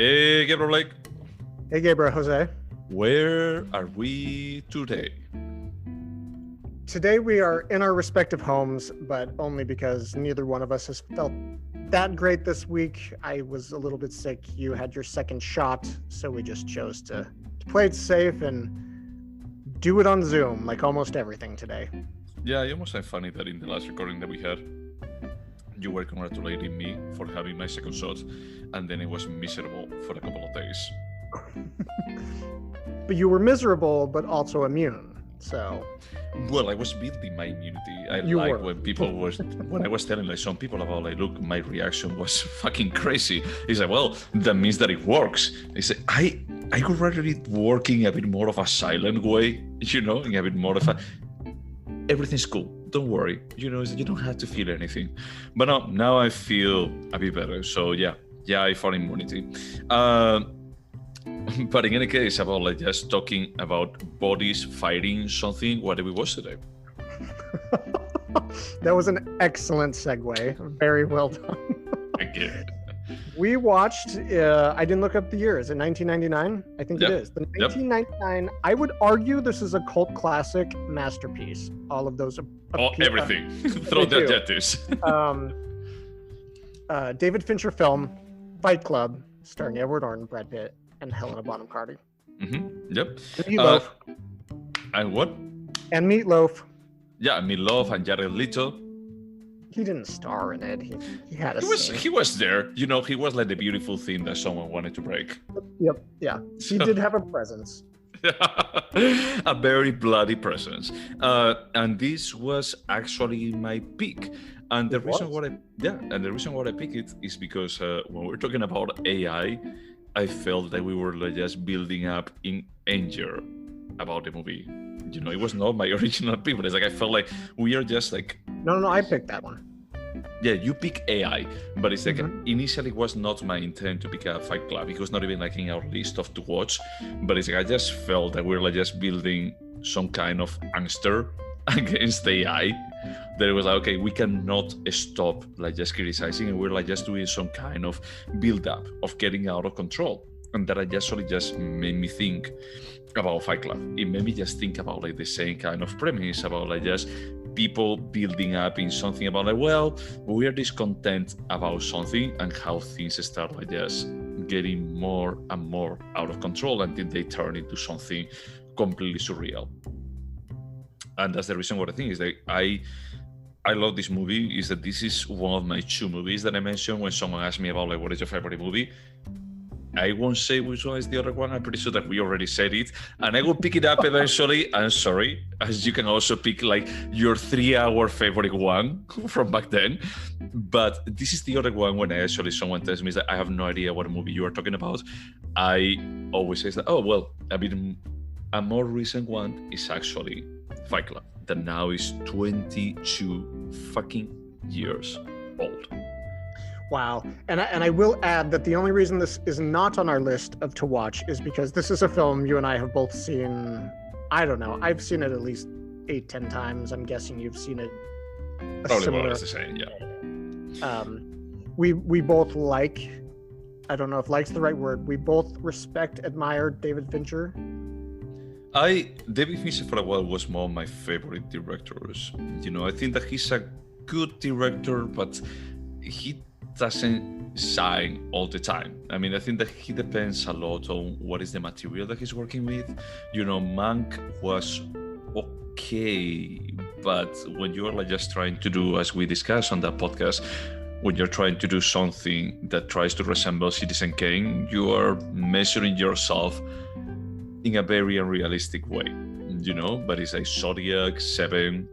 Hey, Gabriel, like, Hey, Gaybros, Jose. where are we today? Today we are in our respective homes, but only because neither one of us has felt that great this week. I was a little bit sick. You had your second shot, so we just chose to play it safe and do it on Zoom, like almost everything today. Yeah, I almost find funny that in the last recording that we had, you were congratulating me for having my second shot, and then it was miserable for a couple of days. But you were miserable, but also immune. So, Well, I was building my immunity. You like were. when I was telling like some people about like, look, my reaction was fucking crazy. He's like, well, that means that it works. He said, I would rather it working a bit more of a silent way, in a bit more of a everything's cool. Don't worry. You don't have to feel anything. But now I feel a bit better. So yeah, I found immunity. But in any case, about like just talking about bodies fighting something, what did we watch today? that was an excellent segue. Very well done. Thank you. We watched, I didn't look up the year. Is it 1999? I think Yep. it is. The 1999, I would argue this is a cult classic masterpiece. All of those. Everything. Throw the do. adjectives. David Fincher film, Fight Club, starring Edward Norton, Brad Pitt, and Helena Bonham Carter. Mm-hmm. Yep. And Meatloaf. And what? And Meatloaf. Yeah, Meatloaf and Jared Leto. He didn't star in it. He had a scene. He was there. He was like the beautiful thing that someone wanted to break. Yep. Yeah. He did have a presence. A very bloody presence. And this was actually my pick. And the reason why I pick it is because when we're talking about AI, I felt that we were like just building up in anger about the movie. It was not my original pick, but it's like I felt like we are just like. No, I picked that one. Yeah, you pick AI, but it's like initially it was not my intent to pick a Fight Club. It was not even like in our list of to watch, but it's like I just felt that we're like just building some kind of angster against AI. That it was like, okay, we cannot stop like just criticizing, and we're like just doing some kind of build up of getting out of control. And that actually just made me think about Fight Club. It made me just think about like the same kind of premise about like just people building up in something about like, well, we are discontent about something and how things start like just getting more and more out of control until they turn into something completely surreal. And that's the reason what I think is that I love this movie, is that this is one of my two movies that I mentioned when someone asked me about like what is your favorite movie. I won't say which one is the other one. I'm pretty sure that we already said it. And I will pick it up eventually. I'm sorry. As you can also pick like your 3-hour favorite one from back then. But this is the other one when someone tells me that I have no idea what movie you are talking about. I always say that, oh, well, a more recent one is actually Fight Club. That now is 22 fucking years old. Wow. And I will add that the only reason this is not on our list of to watch is because this is a film you and I have both seen. I don't know. I've seen it at least 8-10 times. I'm guessing you've seen it. Probably more or less the same, yeah. We both like, I don't know if like's the right word. We both respect, admire David Fincher. David Fincher for a while was one of my favorite directors. I think that he's a good director, but he doesn't shine all the time. I mean, I think that he depends a lot on what is the material that he's working with. Mank was okay, but when you are like just trying to do, as we discussed on that podcast, when you're trying to do something that tries to resemble Citizen Kane, you are measuring yourself in a very unrealistic way, but it's like Zodiac, Seven,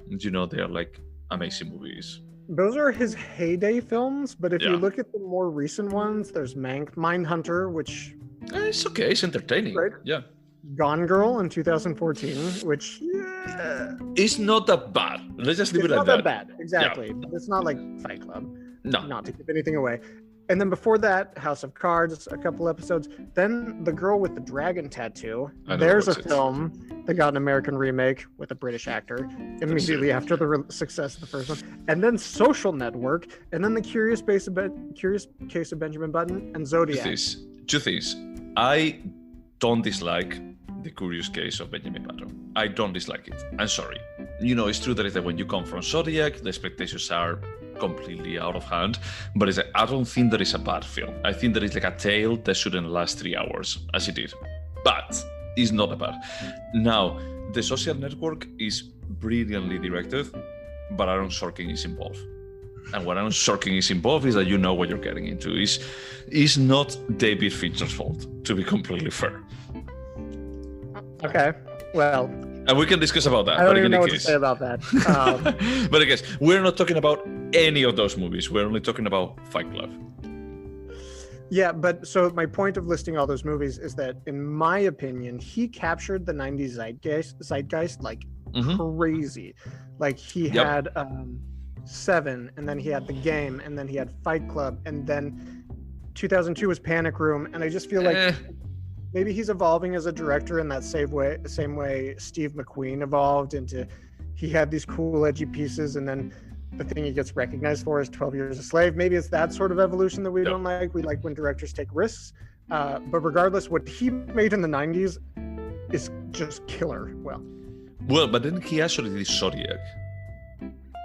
they are like amazing movies. Those are his heyday films, but if you look at the more recent ones, there's Mindhunter, which it's okay, it's entertaining. Right? Yeah. Gone Girl in 2014, which it's not that bad. Let's just leave it at that. It's not that bad, exactly. Yeah. But it's not like Fight Club. No. Not to give anything away. And then before that, House of Cards, a couple episodes. Then The Girl with the Dragon Tattoo. There's a film that got an American remake with a British actor immediately after the success of the first one. And then Social Network. And then The Curious Case of Benjamin Button and Zodiac. Two things. I don't dislike The Curious Case of Benjamin Button. I don't dislike it. I'm sorry. It's true that when you come from Zodiac, the expectations are completely out of hand, but I don't think that it's a bad film. I think that it's like a tale that shouldn't last 3 hours, as it did. But it's not that bad. Now, The Social Network is brilliantly directed, but Aaron Sorkin is involved. And when Aaron Sorkin is involved is that you know what you're getting into. It's not David Fincher's fault, to be completely fair. Okay, well... And we can discuss about that. I don't even know what to say about that. But I guess we're not talking about any of those movies. We're only talking about Fight Club. Yeah, but so my point of listing all those movies is that, in my opinion, he captured the 90s zeitgeist like crazy. Like he had Seven, and then he had The Game, and then he had Fight Club, and then 2002 was Panic Room, and I just feel like maybe he's evolving as a director in that same way Steve McQueen evolved into, he had these cool edgy pieces, and then the thing he gets recognized for is 12 Years a Slave. Maybe it's that sort of evolution that we don't like. We like when directors take risks. But regardless, what he made in the 90s is just killer. Well, but then he actually did Zodiac.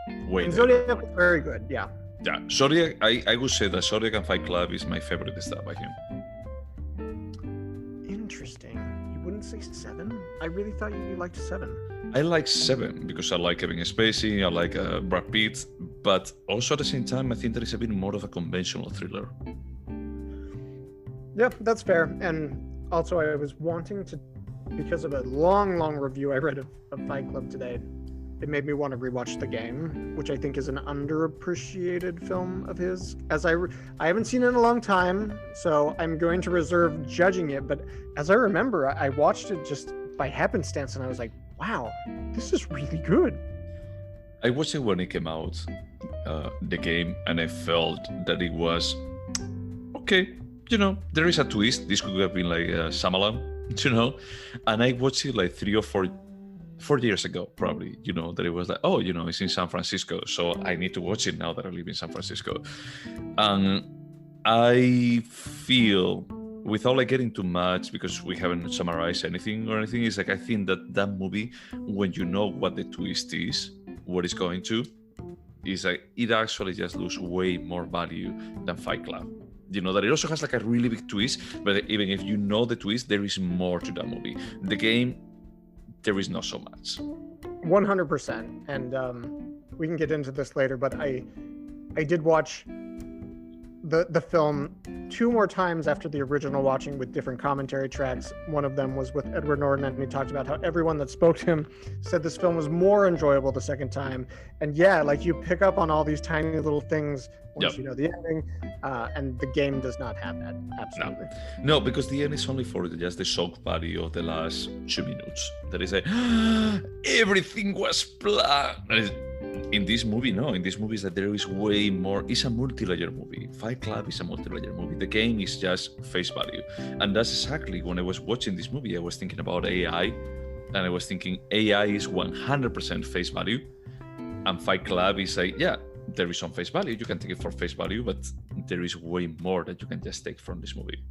And Zodiac was very good, yeah. Yeah, Zodiac, I would say that Zodiac and Fight Club is my favorite stuff by him. Interesting. You wouldn't say Seven? I really thought you liked Seven. I like Seven because I like Kevin Spacey, I like Brad Pitt, but also at the same time, I think there is a bit more of a conventional thriller. Yeah, that's fair. And also, I was wanting to, because of a long review I read of Fight Club today, it made me want to rewatch The Game, which I think is an underappreciated film of his. As I haven't seen it in a long time, so I'm going to reserve judging it. But as I remember, I watched it just by happenstance, and I was like, wow, this is really good. I watched it when it came out, The Game, and I felt that it was okay. There is a twist. This could have been like Shyamalan, and I watched it like 3 or 4 years ago, probably, that it was like, it's in San Francisco, so I need to watch it now that I live in San Francisco. And I feel, without like getting too much, because we haven't summarized anything, is like, I think that movie, when you know what the twist is, what it's going to, is like, it actually just loses way more value than Fight Club. That it also has like a really big twist, but even if you know the twist, there is more to that movie. The Game, there is not so much. 100%. And we can get into this later, but I did watch the film 2 more times after the original watching with different commentary tracks. One of them was with Edward Norton, and he talked about how everyone that spoke to him said this film was more enjoyable the second time. And yeah, like you pick up on all these tiny little things once you know the ending, and The Game does not have that. Absolutely. No, because the end is only for just the shock value of the last 2 minutes. That is like, everything was planned. In this movie, no. In this movie, is that there is way more. It's a multi-layer movie. Fight Club is a multi-layer movie. The Game is just face value. And that's exactly when I was watching this movie, I was thinking about AI. And I was thinking AI is 100% face value. And Fight Club is like, yeah, there is some face value. You can take it for face value, but there is way more that you can just take from this movie.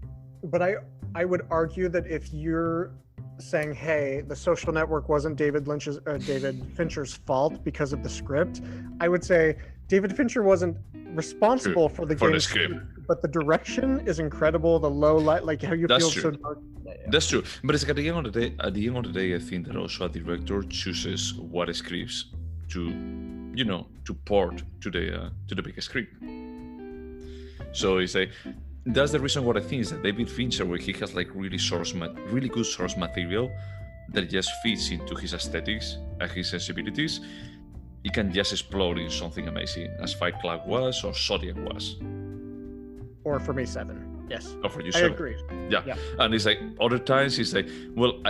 But I would argue that if you're saying, hey, The Social Network wasn't David Fincher's fault because of the script, I would say David Fincher wasn't responsible for the game script, but the direction is incredible. The low light, like how you feel so dark. That's true. But it's like at the end of the day, I think that also a director chooses what scripts to port to the big screen. So it's like, that's the reason what I think is that David Fincher, where he has like really good source material that just fits into his aesthetics and his sensibilities, he can just explode in something amazing, as Fight Club was or Zodiac was. Or for me, Seven. Yes. Or for you, I Seven. agree. Yeah. And it's like other times it's like, well,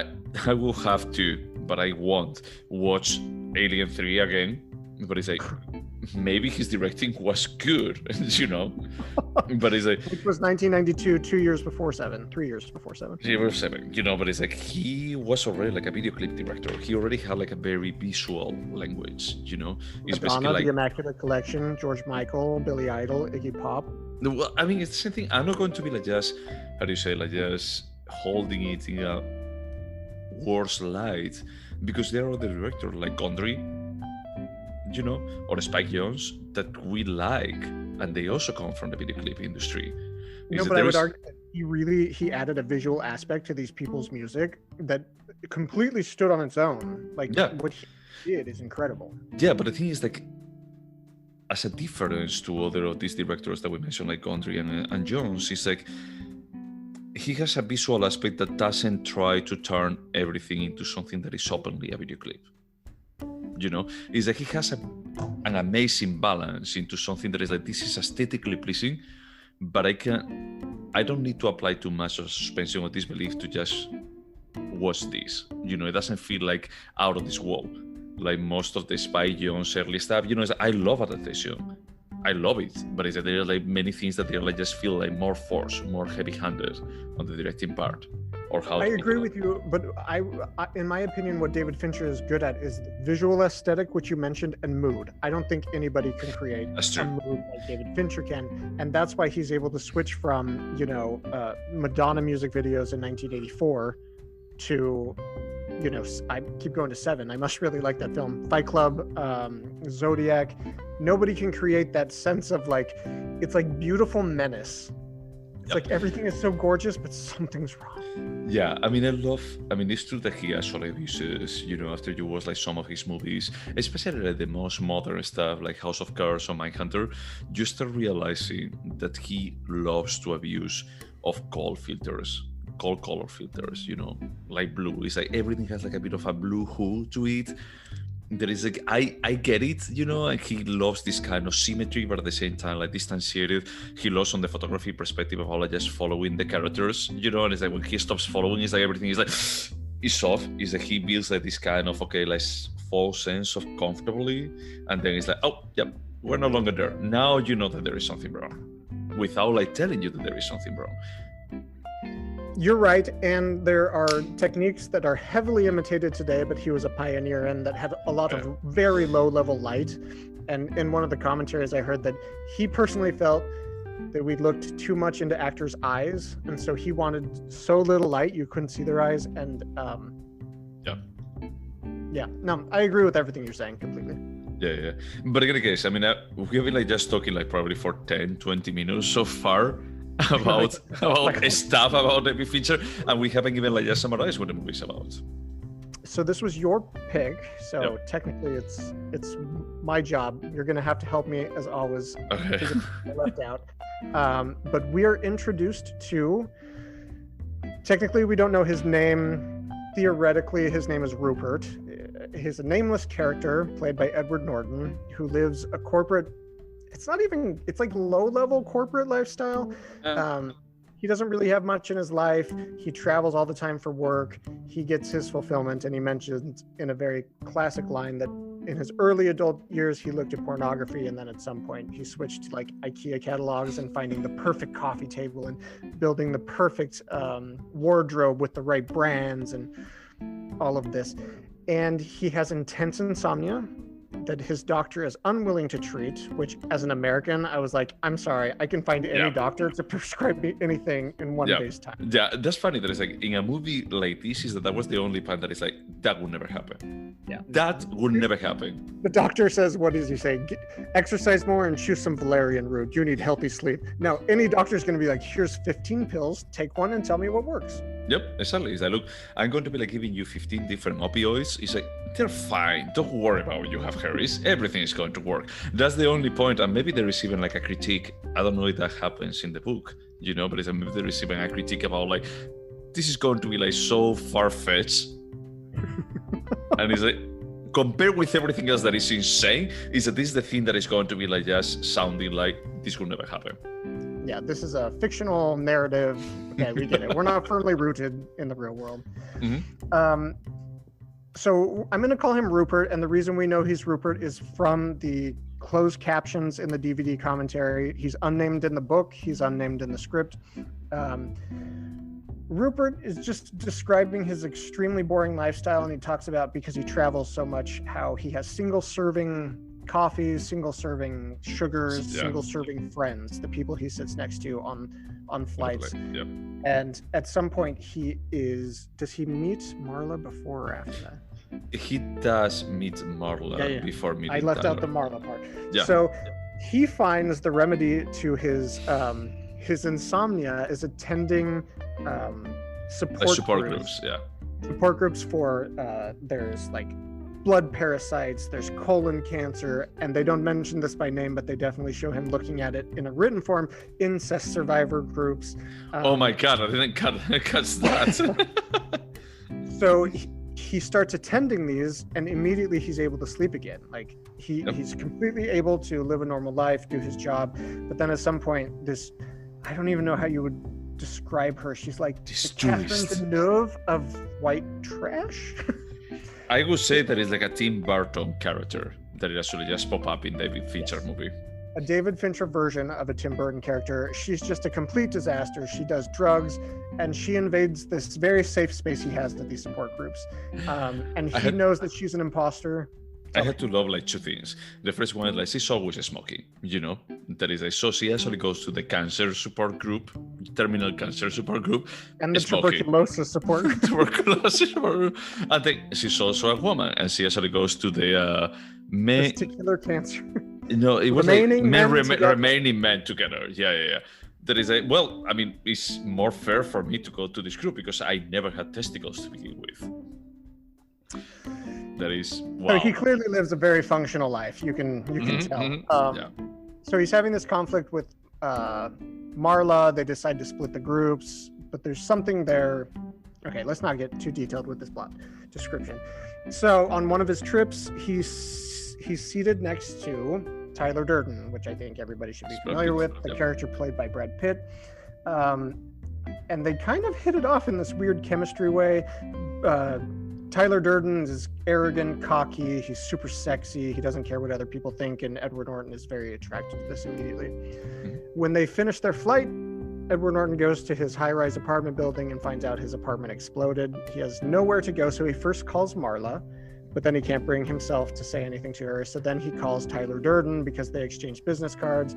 I will have to, but I won't watch Alien 3 again. But it's like, maybe his directing was good, But it's like, Which was 1992, 3 years before Seven. you know, but it's like he was already like a video clip director. He already had like a very visual language, you know. It's Madonna, basically like The Immaculate Collection, George Michael, Billy Idol, Iggy Pop. well, I mean, it's the same thing. I'm not going to be like just how do you say like just holding it in a worse light because there are other directors like Gondry, you know, or Spike Jonze that we like, and they also come from the video clip industry. No, but I would argue that he added a visual aspect to these people's music that completely stood on its own. Like what he did is incredible. Yeah, but the thing is like, as a difference to other of these directors that we mentioned, like Gondry and Jones, is like he has a visual aspect that doesn't try to turn everything into something that is openly a video clip. You know, is that he has an amazing balance into something that is like, this is aesthetically pleasing, but I don't need to apply too much of suspension or disbelief to just watch this. You know, it doesn't feel like out of this world. Like most of the Spike Jonze early stuff, you know, I love adaptation. I love it, but it's that there are like many things that they like just feel like more forced, more heavy-handed on the directing part. Or how I agree with you, but I, in my opinion, what David Fincher is good at is visual aesthetic, which you mentioned, and mood. I don't think anybody can create a mood like David Fincher can, and that's why he's able to switch from, you know, Madonna music videos in 1984 to, you know, I keep going to Seven. I must really like that film. Fight Club, Zodiac. Nobody can create that sense of like, it's like beautiful menace. It's like everything is so gorgeous, but something's wrong. Yeah, I mean, it's true that he actually uses, you know, after you watch like some of his movies, especially like the most modern stuff like House of Cards or Mindhunter, you start realizing that he loves to abuse of cold color filters, you know, like blue. It's like everything has like a bit of a blue hue to it. There is like, I get it, you know, and he loves this kind of symmetry, but at the same time, like distantiated. He loves on the photography perspective of all like just following the characters, you know, and it's like when he stops following, it's like everything is like, it's off. It's like he builds like this kind of, okay, like false sense of comfortably, and then it's like, oh, yep, we're no longer there. Now you know that there is something wrong, without like telling you that there is something wrong. You're right, and there are techniques that are heavily imitated today, but he was a pioneer in that had a lot of very low-level light. And in one of the commentaries, I heard that he personally felt that we looked too much into actors' eyes, and so he wanted so little light you couldn't see their eyes. And no, I agree with everything you're saying completely. Yeah. But in any case, I mean, we've been like just talking like probably for 10-20 minutes so far about stuff about David Fincher, and we haven't even like just summarized what the movie's about. So this was your pick, so technically it's my job. You're gonna have to help me as always. Okay. I left out. But we are introduced to, technically we don't know his name. Theoretically his name is Rupert. He's a nameless character played by Edward Norton who lives a corporate, it's like low-level corporate lifestyle. He doesn't really have much in his life. He travels all the time for work. He gets his fulfillment, and he mentions in a very classic line that in his early adult years, he looked at pornography, and then at some point he switched to like IKEA catalogs and finding the perfect coffee table and building the perfect wardrobe with the right brands and all of this. And he has intense insomnia that his doctor is unwilling to treat, which as an American, I was like, I'm sorry, I can find any doctor to prescribe me anything in one day's time. Yeah, that's funny that it's like in a movie like this, is that was the only part that is like, that would never happen. Yeah. That would never happen. The doctor says, what does he say? Exercise more and choose some valerian root. You need healthy sleep. Now, any doctor is going to be like, here's 15 pills, take one and tell me what works. Yep, exactly. It's like, look, I'm going to be like giving you 15 different opioids. It's like, they're fine. Don't worry about what you have, Harris. Everything is going to work. That's the only point. And maybe there is even like a critique. I don't know if that happens in the book, you know, but it's maybe there is even a critique about like, this is going to be like so far-fetched. And it's like, compared with everything else that is insane, is that this is the thing that is going to be like just sounding like this will never happen. Yeah, this is a fictional narrative. Okay, we get it. We're not firmly rooted in the real world. Mm-hmm. So I'm going to call him Rupert, and the reason we know he's Rupert is from the closed captions in the DVD commentary. He's unnamed in the book. He's unnamed in the script. Rupert is just describing his extremely boring lifestyle, and he talks about, because he travels so much, how he has single-serving coffees, single-serving sugars, single-serving friends, the people he sits next to on flights. Yep. And at some point, does he meet Marla before or after that? He does meet Marla before meeting I left Tyler. out the Marla part. Yeah. So he finds the remedy to his insomnia is attending support groups. Yeah. Support groups for there's like blood parasites, there's colon cancer, and they don't mention this by name, but they definitely show him looking at it in a written form. Incest survivor groups. Oh my God! I didn't catch that. So he starts attending these, and immediately he's able to sleep again. Like he's completely able to live a normal life, do his job. But then at some point, I don't even know how you would describe her. She's like the Catherine Deneuve of white trash. I would say that it's like a Tim Burton character that it actually just pop up in David Fincher movie. A David Fincher version of a Tim Burton character. She's just a complete disaster. She does drugs, and she invades this very safe space he has at these support groups. And he knows that she's an imposter. I had to love like two things. The first one is like she's always smoking, that is like, so she actually goes to the cancer support group, terminal cancer support group, and the tuberculosis support group. Tuberculosis support group. I think she's also a woman, and she actually goes to the testicular cancer. No, it was remaining remaining men together. Yeah. That is it's more fair for me to go to this group because I never had testicles to begin with. That is wow. So he clearly lives a very functional life. You can tell. So he's having this conflict with Marla. They decide to split the groups, but there's something there. Okay, let's not get too detailed with this plot description. So on one of his trips, he's seated next to Tyler Durden, which I think everybody should be familiar with, the character played by Brad Pitt. And they kind of hit it off in this weird chemistry way. Tyler Durden is arrogant, cocky, he's super sexy, he doesn't care what other people think, and Edward Norton is very attracted to this immediately. Mm-hmm. When they finish their flight, Edward Norton goes to his high-rise apartment building and finds out his apartment exploded. He has nowhere to go, so he first calls Marla, but then he can't bring himself to say anything to her, so then he calls Tyler Durden because they exchange business cards.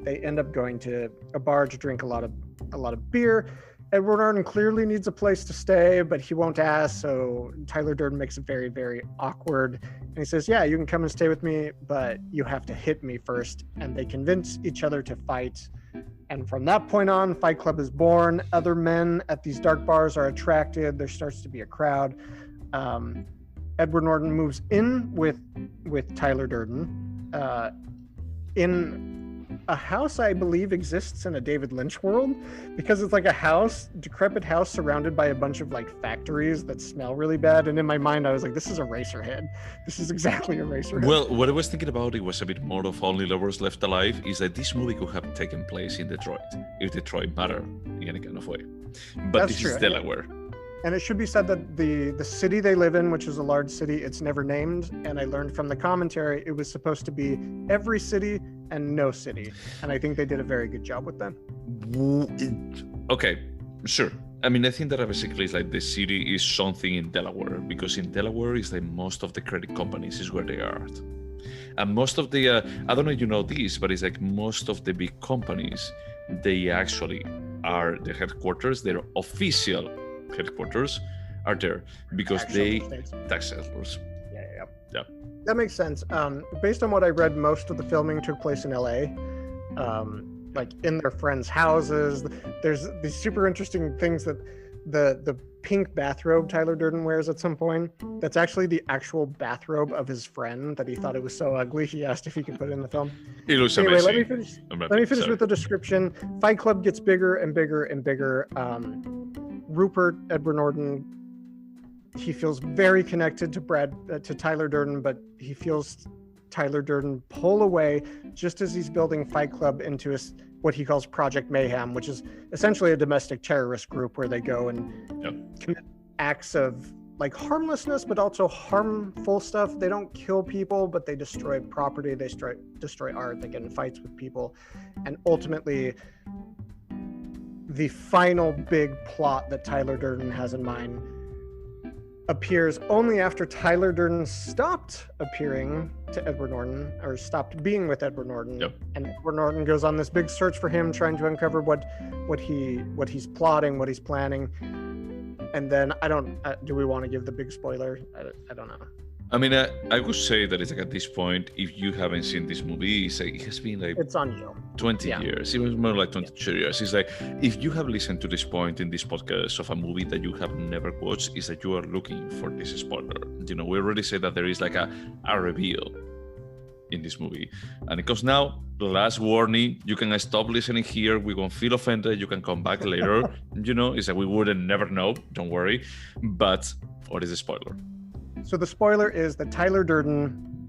They end up going to a bar to drink a lot of beer. Edward Norton clearly needs a place to stay, but he won't ask, so Tyler Durden makes it very, very awkward. And he says, yeah, you can come and stay with me, but you have to hit me first. And they convince each other to fight. And from that point on, Fight Club is born. Other men at these dark bars are attracted. There starts to be a crowd. Edward Norton moves in with Tyler Durden in a house I believe exists in a David Lynch world, because it's like a decrepit house surrounded by a bunch of like factories that smell really bad. And in my mind, I was like, this is Eraserhead. This is exactly Eraserhead. Well, what I was thinking about, it was a bit more of Only Lovers Left Alive, is that this movie could have taken place in Detroit, if Detroit mattered in any kind of way. But this is Delaware. And it should be said that the city they live in, which is a large city, it's never named. And I learned from the commentary, it was supposed to be every city and no city. And I think they did a very good job with that. Okay, sure. I mean, I think that basically is like the city is something in Delaware, because in Delaware is like most of the credit companies is where they are at. And most of the, I don't know if you know this, but it's like most of the big companies, they actually are the headquarters, their official headquarters are there because tax settlers. Yeah. That makes sense. Based on what I read, most of the filming took place in LA, like in their friends' houses. There's these super interesting things that the pink bathrobe Tyler Durden wears at some point, that's actually the actual bathrobe of his friend that he thought it was so ugly he asked if he could put it in the film. It looks anyway, amazing. Let me finish with the description. Fight Club gets bigger and bigger and bigger. Rupert, Edward Norton, he feels very connected to Tyler Durden, but he feels Tyler Durden pull away just as he's building Fight Club into what he calls Project Mayhem, which is essentially a domestic terrorist group where they go and commit acts of like harmlessness, but also harmful stuff. They don't kill people, but they destroy property. They destroy art. They get in fights with people. And ultimately, the final big plot that Tyler Durden has in mind appears only after Tyler Durden stopped appearing to Edward Norton, or stopped being with Edward Norton. Yep. And Edward Norton goes on this big search for him, trying to uncover what he's plotting, what he's planning. And then do we want to give the big spoiler? I don't know. I mean, I would say that it's like at this point, if you haven't seen this movie, it's like, it has been like it's on you. 20 years. It was more like 22 years. It's like, if you have listened to this point in this podcast of a movie that you have never watched, is that you are looking for this spoiler. You know, we already said that there is like a reveal in this movie. And it comes now, the last warning, you can stop listening here. We won't feel offended. You can come back later. You know, it's like we wouldn't never know. Don't worry. But what is the spoiler? So the spoiler is that Tyler Durden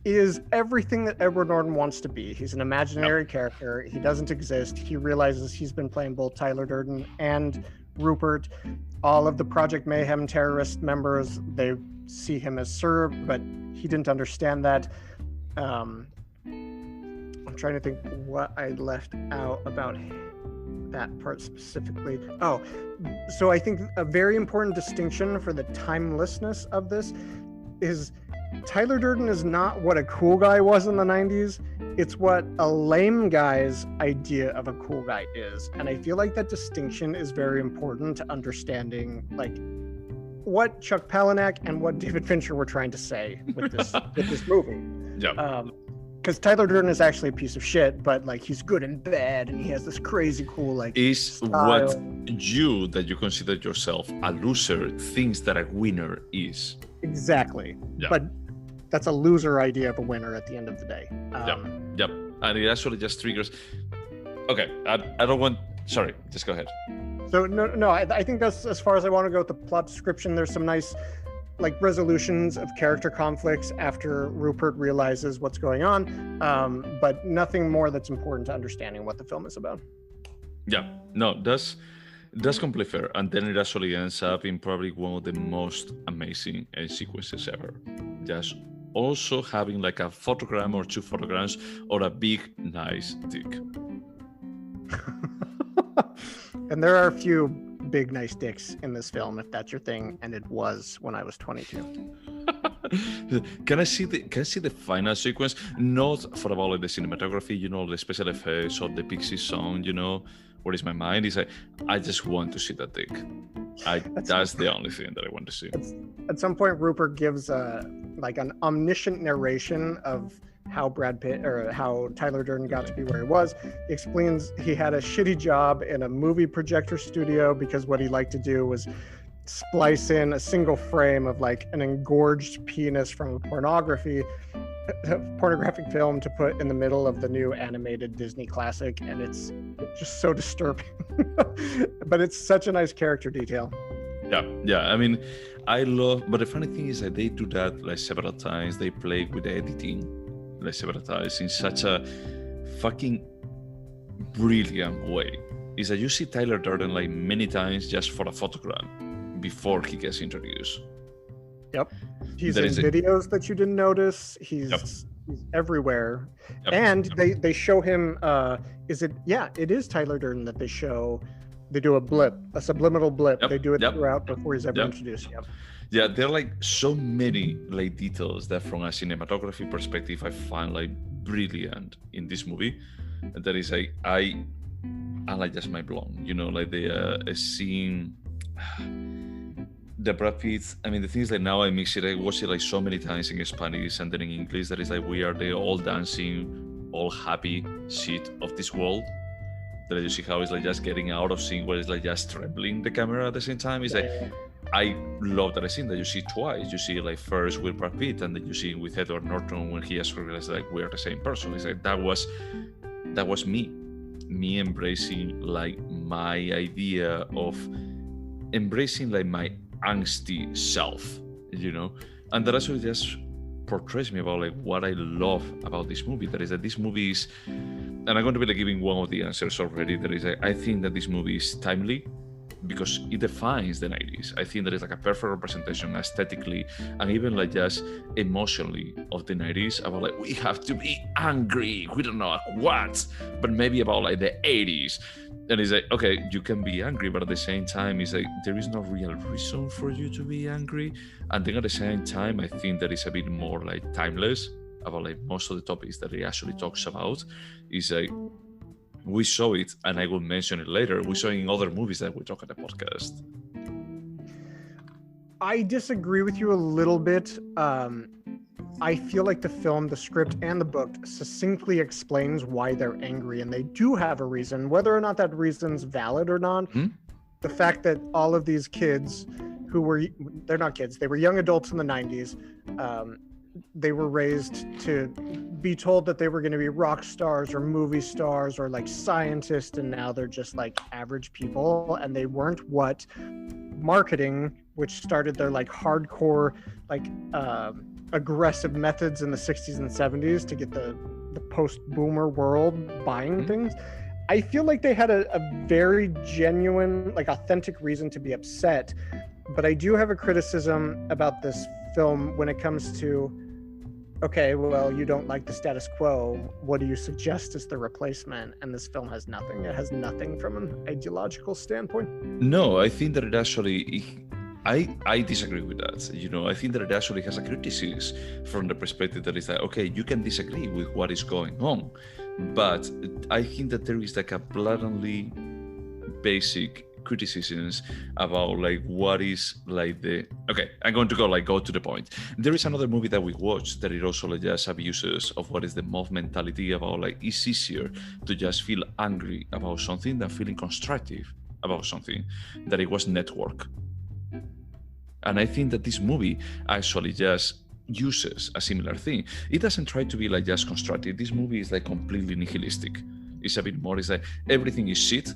is everything that Edward Norton wants to be. He's an imaginary character. He doesn't exist. He realizes he's been playing both Tyler Durden and Rupert. All of the Project Mayhem terrorist members, they see him as Sir, but he didn't understand that. I'm trying to think what I left out about that part specifically. Oh, so I think a very important distinction for the timelessness of this is Tyler Durden is not what a cool guy was in the 90s. It's what a lame guy's idea of a cool guy is. And I feel like that distinction is very important to understanding like what Chuck Palahniuk and what David Fincher were trying to say with this movie. Yeah. Because Tyler Durden is actually a piece of shit, but like he's good and bad, and he has this crazy cool like. Is style. what you that you consider yourself a loser thinks that a winner is. Exactly. Yeah. But that's a loser idea of a winner at the end of the day. Yep. And it actually just triggers. Okay, I don't want. Sorry, just go ahead. So no, I think that's as far as I want to go with the plot description. There's some nice like resolutions of character conflicts after Rupert realizes what's going on, but nothing more that's important to understanding what the film is about. Yeah, no, that's completely fair. And then it actually ends up in probably one of the most amazing sequences ever. Just also having like a photogram or two photograms or a big, nice dick. And there are a few big, nice dicks in this film, if that's your thing, and it was when I was 22. Can I see the final sequence? Not for about like the cinematography, you know, the special effects or the Pixies song, you know, where is my mind? Is I just want to see that dick. That's the only thing that I want to see. At some point, Rupert gives like an omniscient narration of how Brad Pitt or how Tyler Durden got to be where he was. He explains he had a shitty job in a movie projector studio because what he liked to do was splice in a single frame of like an engorged penis from a pornographic film to put in the middle of the new animated Disney classic, and it's just so disturbing. But it's such a nice character detail. Yeah. I mean, I love, but the funny thing is that they do that like several times. They play with the editing like several times in such a fucking brilliant way. Is that you see Tyler Durden like many times just for a photogram before he gets introduced. Yep. He's in videos that you didn't notice. He's everywhere. Yep. And they show him it is Tyler Durden that they show. They do a subliminal blip. Yep. They do it throughout before he's ever introduced. Yeah, there are like so many like details that from a cinematography perspective I find like brilliant in this movie. That is like I like just mind blown. You know, like the scene, the Brad Pitt. I mean, the thing is like now I mix it. I watch it like so many times in Spanish and then in English. That is like we are the all dancing, all happy shit of this world. That you see how it's like just getting out of scene where it's like just trembling the camera at the same time. It's like I love that scene that you see twice. You see like first with Brad Pitt and then you see with Edward Norton when he has realized like we're the same person. It's like that was me embracing like my idea of embracing like my angsty self, you know, and that actually just portrays me about like what I love about this movie. That is that this movie is, and I'm going to be like giving one of the answers already. That is, I think that this movie is timely. because it defines the 90s. I think that it's like a perfect representation aesthetically and even like just emotionally of the 90s, about like, we have to be angry, we don't know what, but maybe about like the 80s. And it's like, okay, you can be angry, but at the same time, it's like there is no real reason for you to be angry. And then at the same time, I think that it's a bit more like timeless about like most of the topics that it actually talks about. Is like, we saw it, and I will mention it later, we saw it in other movies that we talk on the podcast. I disagree with you a little bit. I feel like the film, the script, and the book succinctly explains why they're angry, and they do have a reason. Whether or not that reason's valid or not, the fact that all of these kids who were, they're not kids, they were young adults in the 90s, they were raised to be told that they were going to be rock stars or movie stars or like scientists, and now they're just like average people, and they weren't what marketing, which started their like hardcore, like aggressive methods in the 60s and 70s to get the post-boomer world buying things. I feel like they had a very genuine, like authentic reason to be upset. But I do have a criticism about this film when it comes to, okay, well, you don't like the status quo, what do you suggest is the replacement? And this film has nothing. It has nothing from an ideological standpoint. No, I think that it actually, I disagree with that. You know, I think that it actually has a criticism from the perspective that is like, okay, you can disagree with what is going on, but I think that there is like a blatantly basic criticisms about like what is like the, okay, I'm going to go to the point. There is another movie that we watched that it also like just abuses of what is the mob mentality about like it's easier to just feel angry about something than feeling constructive about something, that it was Network. And I think that this movie actually just uses a similar thing. It doesn't try to be like just constructive. This movie is like completely nihilistic. It's a bit more, it's like everything is shit,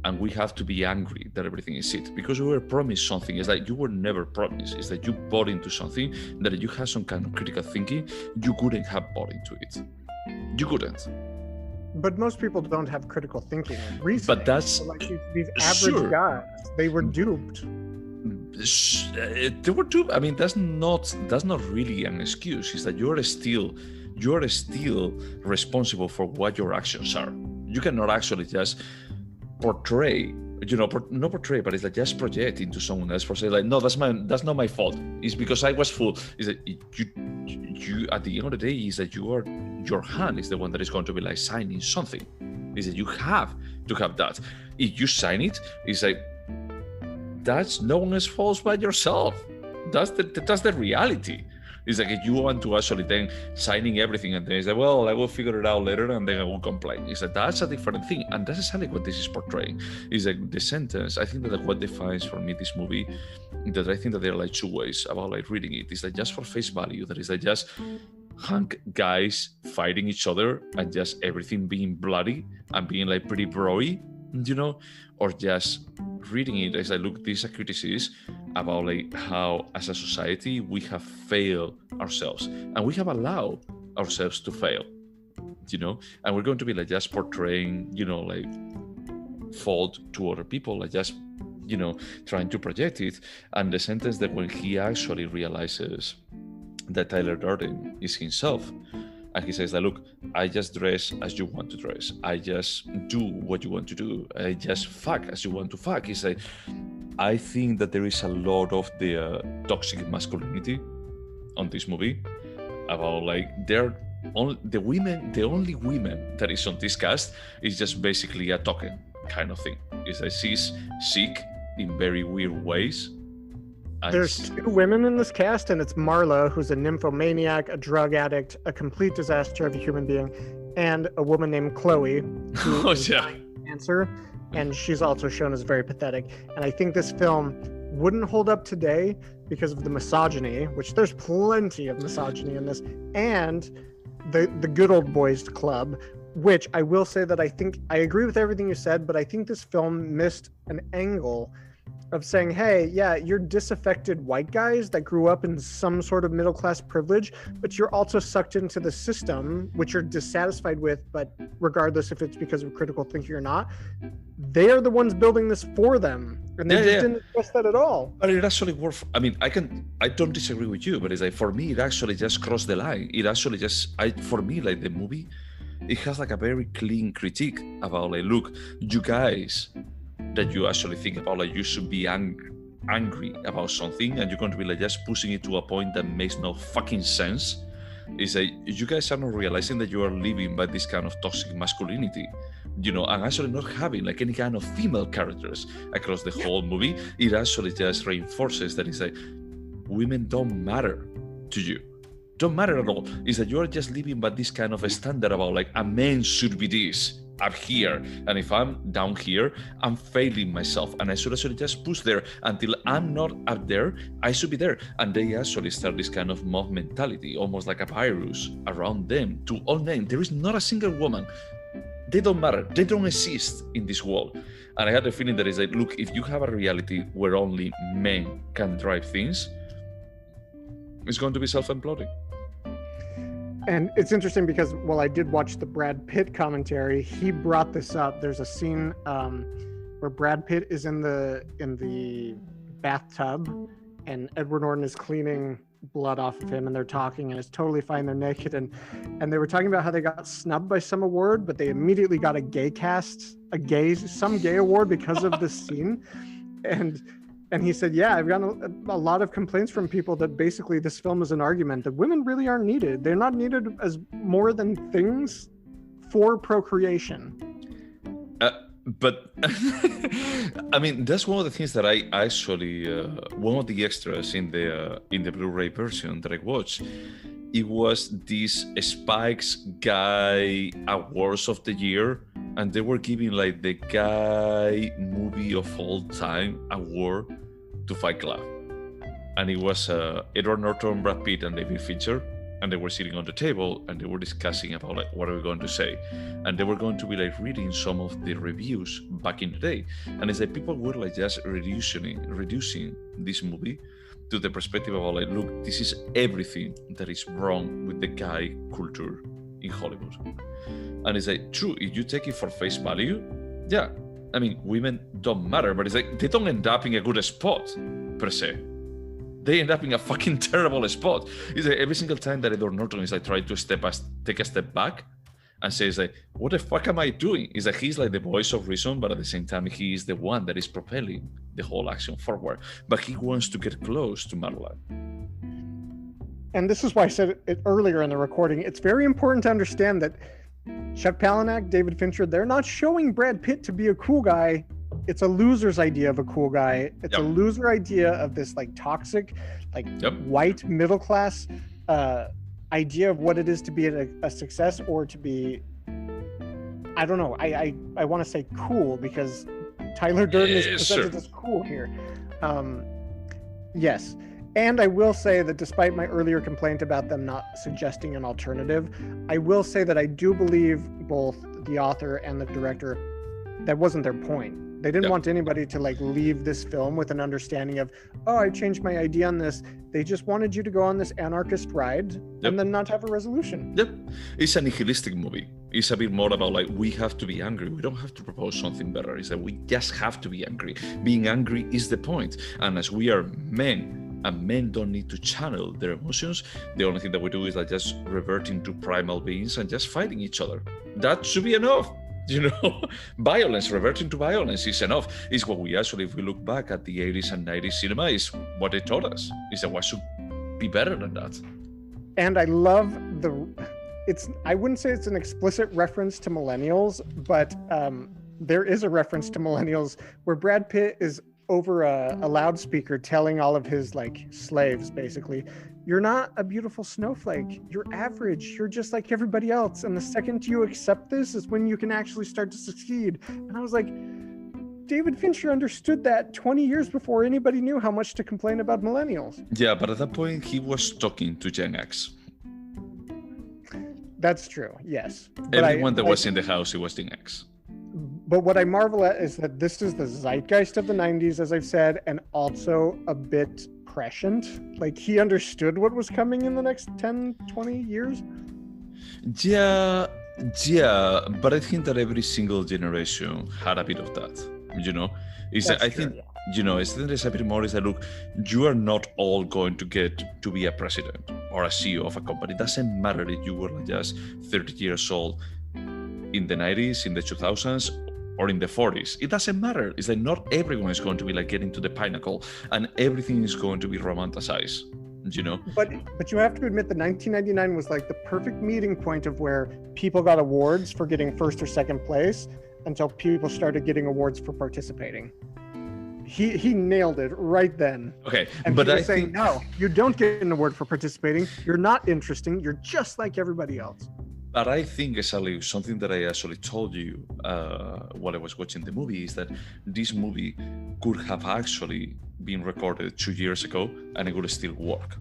and we have to be angry that everything is shit because we were promised something. It's like you were never promised. It's that you bought into something that if you had some kind of critical thinking, you couldn't have bought into it. You couldn't. But most people don't have critical thinking and reasoning. But that's so like these average guys, they were duped. They were duped. I mean, that's not really an excuse. It's that you're still responsible for what your actions are. You cannot actually just portray, not portray, but it's like just project into someone else for saying like, no, that's not my fault. It's because I was full. Is that you at the end of the day is that your hand is the one that is going to be like signing something. Is that you have to have that. If you sign it, it's like that's no one's fault but yourself. That's the reality. It's like if you want to actually then signing everything and then it's like, well, I will figure it out later and then I will complain. It's like that's a different thing. And that's exactly what this is portraying. It's like the sentence, I think that what defines for me this movie, that I think that there are like two ways about like reading it. It's like just for face value, that is like just hunk guys fighting each other and just everything being bloody and being like pretty broy, or just reading it as I look, these are criticisms about like how as a society we have failed ourselves and we have allowed ourselves to fail, and we're going to be like just portraying, like fault to other people, like just, trying to project it. And the sentence that when he actually realizes that Tyler Durden is himself, and he says that, look, I just dress as you want to dress. I just do what you want to do. I just fuck as you want to fuck. He's like, I think that there is a lot of the toxic masculinity on this movie about like the only women that is on this cast is just basically a token kind of thing. Is that she's sick in very weird ways. There's two women in this cast, and it's Marla, who's a nymphomaniac, a drug addict, a complete disaster of a human being, and a woman named Chloe, who is cancer, and she's also shown as very pathetic. And I think this film wouldn't hold up today because of the misogyny, which there's plenty of misogyny in this, and the Good Old Boys Club, which I will say that I think I agree with everything you said, but I think this film missed an angle of saying, hey, yeah, you're disaffected white guys that grew up in some sort of middle-class privilege, but you're also sucked into the system, which you're dissatisfied with, but regardless if it's because of critical thinking or not, they are the ones building this for them. And they didn't address that at all. But it actually worked. I mean, I don't disagree with you, but it's like, for me, it actually just crossed the line. It actually for me, like, the movie, it has like a very clean critique about, like, look, you guys that you actually think about, like, you should be angry about something, and you're going to be like just pushing it to a point that makes no fucking sense. Is like, you guys are not realizing that you are living by this kind of toxic masculinity, and actually not having like any kind of female characters across the whole movie. It actually just reinforces that it's like, women don't matter to you. Don't matter at all. Is that you're just living by this kind of a standard about, like, a man should be this up here, and if I'm down here, I'm failing myself, and I should actually just push there until I'm not up there. I should be there. And they actually start this kind of mob mentality, almost like a virus around them, to all men. There is not a single woman. They don't matter. They don't exist in this world. And I had the feeling that it's like, look, if you have a reality where only men can drive things, it's going to be self-imploding. And it's interesting because while I did watch the Brad Pitt commentary, he brought this up. There's a scene where Brad Pitt is in the bathtub, and Edward Norton is cleaning blood off of him, and they're talking, and it's totally fine. They're naked, and they were talking about how they got snubbed by some award, but they immediately got some gay award because of this scene, and he said, yeah, I've gotten a lot of complaints from people that basically this film is an argument that women really aren't needed. They're not needed as more than things for procreation. But I mean, that's one of the things that I actually, one of the extras in the Blu-ray version that I watched, it was this Spike's Guy Awards of the Year, and they were giving like the Guy Movie of All Time award to Fight Club, and it was Edward Norton, Brad Pitt, and David Fincher, and they were sitting on the table and they were discussing about like what are we going to say, and they were going to be like reading some of the reviews back in the day, and it's like people were like just reducing this movie to the perspective of like, look, this is everything that is wrong with the guy culture in Hollywood. And it's like, true, if you take it for face value, yeah, I mean, women don't matter, but it's like they don't end up in a good spot per se. They end up in a fucking terrible spot. It's like every single time that Edward Norton is like trying to take a step back and says like, what the fuck am I doing? It's like he's like the voice of reason, but at the same time he is the one that is propelling the whole action forward. But he wants to get close to Marla. And this is why I said it earlier in the recording. It's very important to understand that Chuck Palahniuk, David Fincher, they're not showing Brad Pitt to be a cool guy. It's a loser's idea of a cool guy. It's a loser idea of this like toxic, like white middle class idea of what it is to be a success, or to be, I don't know. I want to say cool because Tyler Durden is presented as cool here. Yes. And I will say that despite my earlier complaint about them not suggesting an alternative, I will say that I do believe both the author and the director, that wasn't their point. They didn't want anybody to like leave this film with an understanding of, oh, I changed my idea on this. They just wanted you to go on this anarchist ride and then not have a resolution. Yep. It's a nihilistic movie. It's a bit more about like, we have to be angry. We don't have to propose something better. It's that we just have to be angry. Being angry is the point. And as we are men, and men don't need to channel their emotions, the only thing that we do is like just reverting to primal beings and just fighting each other. That should be enough. Violence, reverting to violence is enough. It's what we actually, if we look back at the 80s and 90s cinema, is what they taught us. Is that what should be better than that. And I love I wouldn't say it's an explicit reference to millennials, but there is a reference to millennials where Brad Pitt is over a loudspeaker telling all of his like slaves, basically, you're not a beautiful snowflake, you're average, you're just like everybody else, and the second you accept this is when you can actually start to succeed. And I was like, David Fincher understood that 20 years before anybody knew how much to complain about millennials. Yeah, but at that point he was talking to Gen X. That's true, yes. Everyone that was in the house, it was Gen X. But what I marvel at is that this is the zeitgeist of the 90s, as I've said, and also a bit prescient. Like, he understood what was coming in the next 10, 20 years. Yeah, but I think that every single generation had a bit of that, you know? I think, you know, I think there's a bit more is that, look, you are not all going to get to be a president or a CEO of a company. It doesn't matter if you were just 30 years old in the 90s, in the 2000s, or in the 40s. It doesn't matter. It's like not everyone is going to be like getting to the pinnacle and everything is going to be romanticized, you know? But you have to admit that 1999 was like the perfect meeting point of where people got awards for getting first or second place until people started getting awards for participating. He nailed it right then. Okay, and but I saying, think... no, you don't get an award for participating. You're not interesting. You're just like everybody else. But I think, Sally, something that I actually told you while I was watching the movie is that this movie could have actually been recorded 2 years ago and it would still work.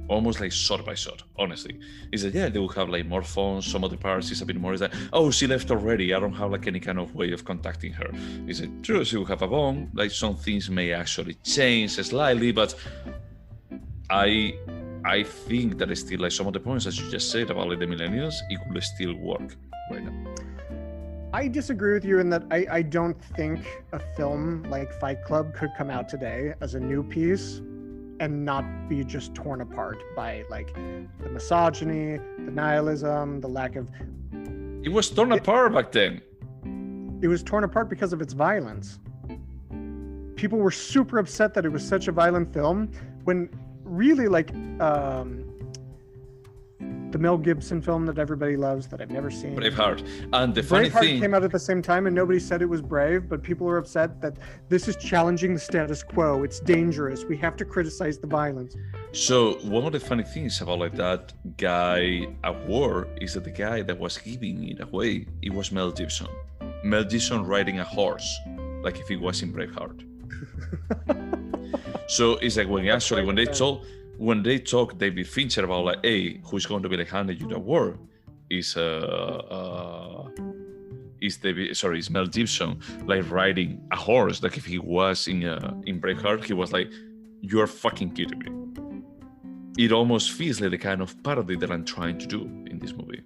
Almost like shot by shot, honestly. Is that, yeah, they will have like more phones, some of the parts is a bit more, is that, oh, she left already, I don't have like any kind of way of contacting her. Is it true, she will have a phone, like some things may actually change slightly, but I think that it's still like some of the points as you just said about like the millennials, it will still work right now. I disagree with you in that I don't think a film like Fight Club could come out today as a new piece and not be just torn apart by like the misogyny, the nihilism, the lack of... It was torn apart back then. It was torn apart because of its violence. People were super upset that it was such a violent film when really like the Mel Gibson film that everybody loves that I've never seen. Braveheart. And the funny thing... came out at the same time and nobody said it was brave, but people are upset that this is challenging the status quo. It's dangerous. We have to criticize the violence. So one of the funny things about like that guy at war is that the guy that was giving it away, it was Mel Gibson. Mel Gibson riding a horse, like if he was in Braveheart. So it's like when they talk David Fincher about like, hey, who's going to be like handing you the award is Mel Gibson like riding a horse, like if he was in Braveheart, he was like, you're fucking kidding me. It almost feels like the kind of parody that I'm trying to do in this movie.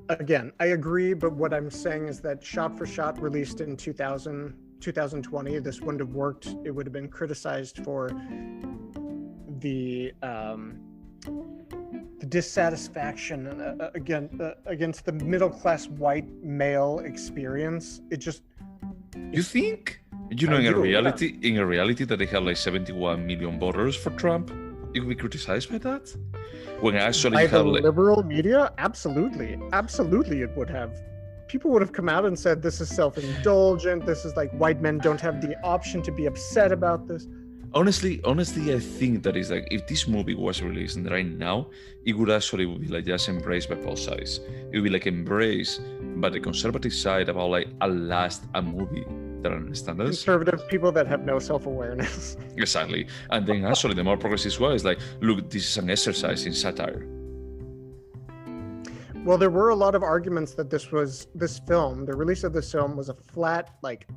Again, I agree, but what I'm saying is that shot for shot released in 2020, this wouldn't have worked. It would have been criticized for the dissatisfaction against the middle-class white male experience. It just... You think? You know, in a reality that they had like 71 million voters for Trump, it would be criticized by that? When actually by the liberal media? Absolutely it would have. People would have come out and said, this is self-indulgent, this is like white men don't have the option to be upset about this. Honestly, I think that is like, if this movie was released right now, it would actually be like just embraced by both sides. It would be like embraced by the conservative side about like a movie that understands us. Conservative people that have no self-awareness. Exactly. And then actually the more progressive one is like, look, this is an exercise in satire. Well, there were a lot of arguments that the release of this film was a flat, like,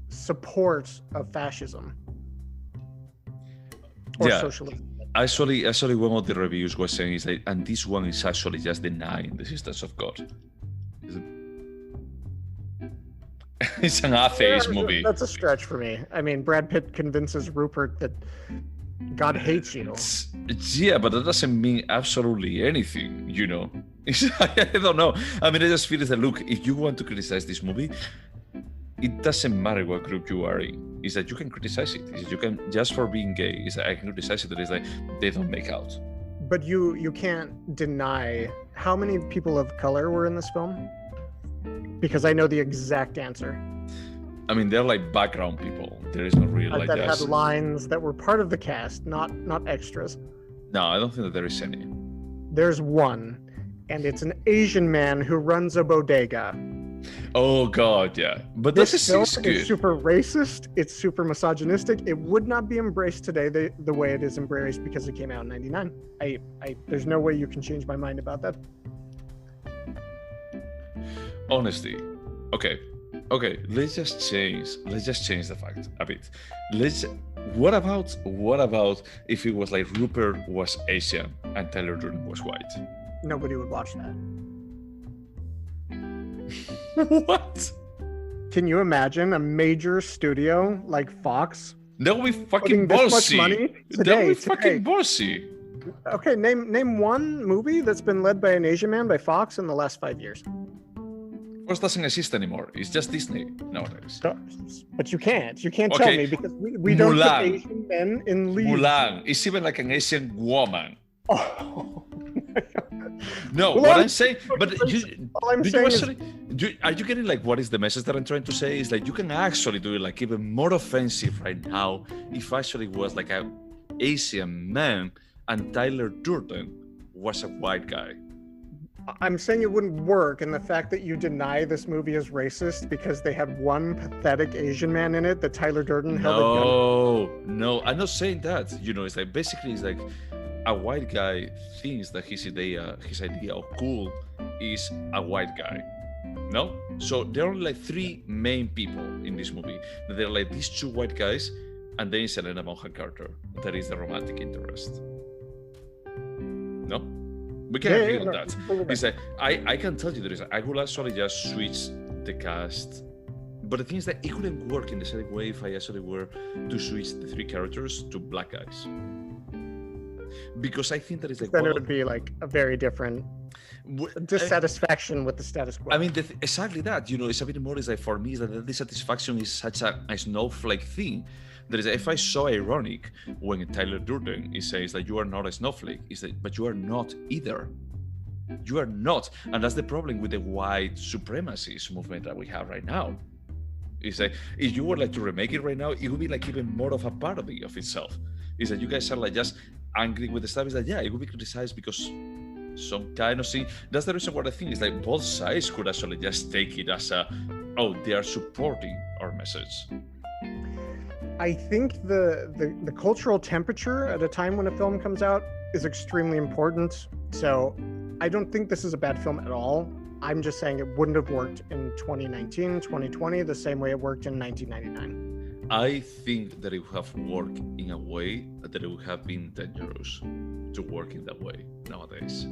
support of fascism. Or socialism. Actually, one of the reviews was saying is like, and this one is actually just denying the existence of God. It's an atheist movie. That's a stretch for me. I mean, Brad Pitt convinces Rupert that God hates you. Yeah, but that doesn't mean absolutely anything, you know. I don't know. I mean, I just feel that, look, if you want to criticize this movie, it doesn't matter what group you are in. Is that you can criticize it. Is that you can, just for being gay, is that I can criticize it. That is like, they don't make out. But you can't deny how many people of color were in this film? Because I know the exact answer. I mean, they're like background people. There is no real like that had lines that were part of the cast, not extras. No, I don't think that there is any. There's one, and it's an Asian man who runs a bodega. Oh God, yeah. But this film is super racist. It's super misogynistic. It would not be embraced today the way it is embraced because it came out in '99. There's no way you can change my mind about that. Honestly, okay, let's just change the fact a bit. What about if it was like Rupert was Asian and Tyler Durden was white? Nobody would watch that. What? Can you imagine a major studio like Fox? That would be fucking putting this much bossy. money That would be fucking bossy. Okay, name one movie that's been led by an Asian man by Fox in the last 5 years. Fox doesn't exist anymore. It's just Disney nowadays. But you can't tell Okay. me because we don't put Mulan. Asian men in leads. Mulan is even like an Asian woman. Oh. No, Mulan- what I'm saying, but All I'm do you saying is, actually, are you getting like what is the message that I'm trying to say? Is like you can actually do it like even more offensive right now if actually was like a Asian man and Tyler Durden was a white guy. I'm saying it wouldn't work, and the fact that you deny this movie is racist because they had one pathetic Asian man in it that Tyler Durden held a gun. No, I'm not saying that. You know, it's like basically it's like a white guy thinks that his idea of cool is a white guy. No? So there are like three main people in this movie. They're like these two white guys, and then it's Helena Bonham Carter. That is the romantic interest. No? We can agree on that. It's like, I can tell you I would actually just switch the cast. But the thing is that it couldn't work in the same way if I actually were to switch the three characters to black guys. Because I think that it's like... Then it would be like a very different dissatisfaction with the status quo. I mean, exactly that. You know, it's a bit more, it's like for me, that the dissatisfaction is such a snowflake thing. That is, if I saw ironic when Tyler Durden he says that you are not a snowflake, is that, but you are not either. You are not, and that's the problem with the white supremacist movement that we have right now. Is that if you were like to remake it right now, it would be like even more of a parody of itself. Is that you guys are like just angry with the stuff? Is that it would be criticized because some kind of thing. That's the reason why I think is like both sides could actually just take it as they are supporting our message. I think the cultural temperature at a time when a film comes out is extremely important. So I don't think this is a bad film at all. I'm just saying it wouldn't have worked in 2019, 2020, the same way it worked in 1999. I think that it would have worked in a way that it would have been dangerous to work in that way nowadays.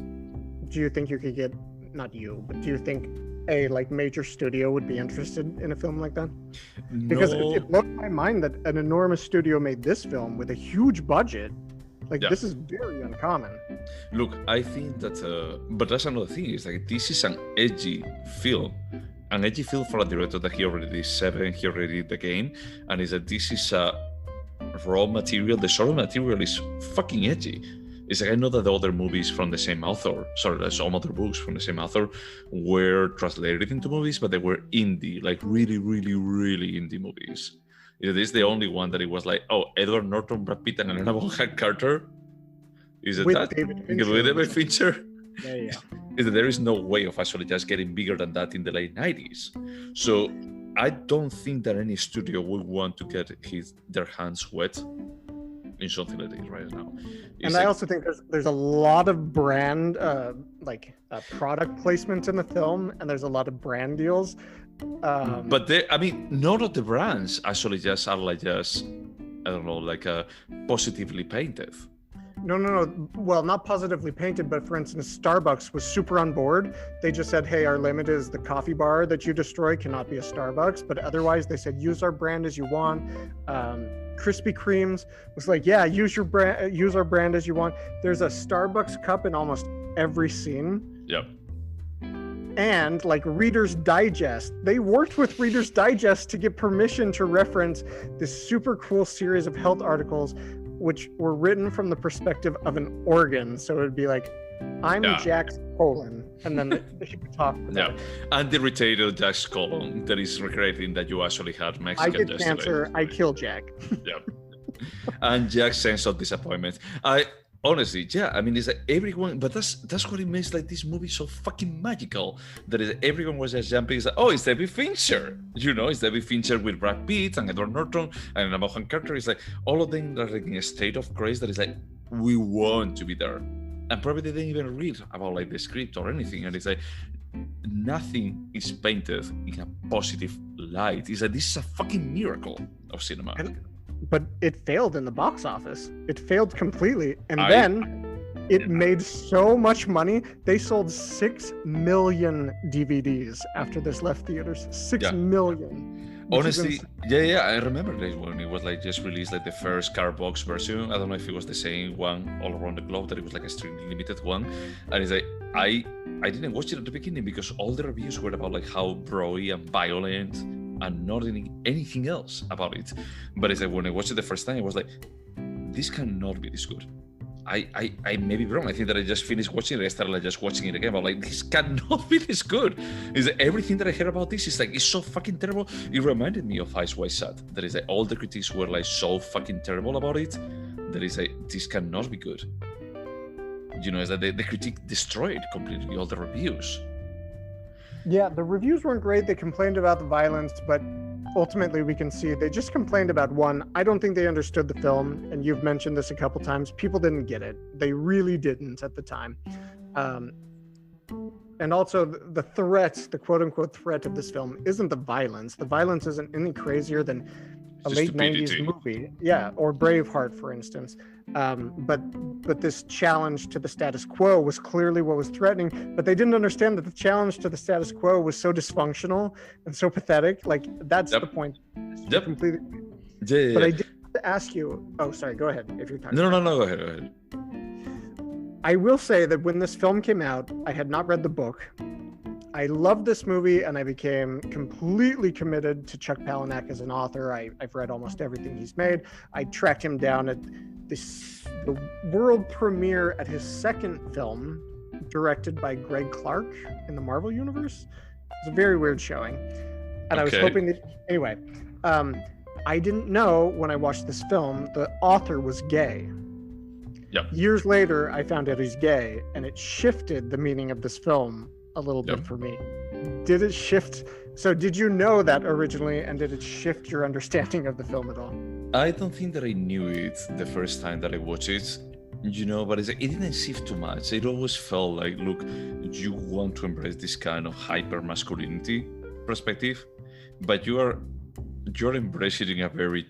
Do you think you could get, not you, but do you think a like major studio would be interested in a film like that? Because it blew my mind that an enormous studio made this film with a huge budget. Like this is very uncommon. Look, I think that, but that's another thing. Is like this is an edgy film for a director that he already did Seven, he already did The Game, and is that this is a raw material. The source material is fucking edgy. It's like I know that the other movies from the same author, some other books from the same author were translated into movies, but they were indie, like really, really, really indie movies. It is the only one that it was like, Edward Norton, Brad Pitt, and Helena Bonham Carter. Is it with that? David Fincher. With David Fincher? Yeah. Is that there is no way of actually just getting bigger than that in the late 90s. So I don't think that any studio would want to get their hands wet in something like this right now. And I also think there's a lot of brand product placement in the film, and there's a lot of brand deals. But none of the brands actually just are like positively painted. No. Well, not positively painted, but for instance, Starbucks was super on board. They just said, hey, our limit is the coffee bar that you destroy cannot be a Starbucks. But otherwise, they said, use our brand as you want. Krispy Kreme's was like, yeah, use our brand as you want. There's a Starbucks cup in almost every scene. Yep. And like Reader's Digest, they worked with Reader's Digest to get permission to reference this super cool series of health articles which were written from the perspective of an organ. So it would be like, I'm Jack's colon, and then he would talk about it. And the retail Jack's colon that is recreating that you actually had Mexican I get cancer, I kill Jack. Yeah. And Jack's sense of disappointment. Honestly, it's like everyone, but that's what it makes like this movie so fucking magical. That is, everyone was just jumping. It's like, it's David Fincher. It's David Fincher with Brad Pitt and Edward Norton and Bonham Carter. It's like all of them are like in a state of grace that is like, we want to be there. And probably they didn't even read about like the script or anything. And it's like, nothing is painted in a positive light. It's like this is a fucking miracle of cinema. But it failed in the box office. It failed completely. And then it made so much money. They sold 6 million DVDs after this left theaters. 6 million. Honestly, yeah, I remember this when it was like just released, like the first card box version. I don't know if it was the same one all around the globe, that it was like a extremely limited one. And it's like I didn't watch it at the beginning because all the reviews were about like how broy and violent and not anything else about it. But it's like when I watched it the first time, I was like, this cannot be this good. I may be wrong. I think that I just finished watching it. I started like just watching it again. But like, this cannot be this good. Is that everything that I heard about this is like, it's so fucking terrible. It reminded me of Ice White Shut. That is like all the critics were like so fucking terrible about it. That is like, this cannot be good. You know, is that the critique destroyed completely all the reviews. Yeah, the reviews weren't great. They complained about the violence, but ultimately we can see they just complained about one. I don't think they understood the film, and you've mentioned this a couple times. People didn't get it. They really didn't at the time. And also the threat, the quote-unquote threat of this film isn't the violence. The violence isn't any crazier than a late 90s movie. Yeah, or Braveheart, for instance. But this challenge to the status quo was clearly what was threatening, but they didn't understand that the challenge to the status quo was so dysfunctional and so pathetic. Like, that's the point. Completely. Yeah. But I did ask you, oh, sorry, go ahead if you're talking. No, go ahead. I will say that when this film came out, I had not read the book. I loved this movie, and I became completely committed to Chuck Palahniuk as an author. I've read almost everything he's made. I tracked him down at the world premiere at his second film, directed by Greg Clark in the Marvel Universe. It's a very weird showing. And I was hoping that... Anyway, I didn't know when I watched this film the author was gay. Yep. Years later, I found out he's gay, and it shifted the meaning of this film a little bit for me. Did it shift? So did you know that originally, and did it shift your understanding of the film at all? I don't think that I knew it the first time that I watched it, you know, but it didn't shift too much. It always felt like, look, you want to embrace this kind of hyper masculinity perspective, but you're embracing it in a very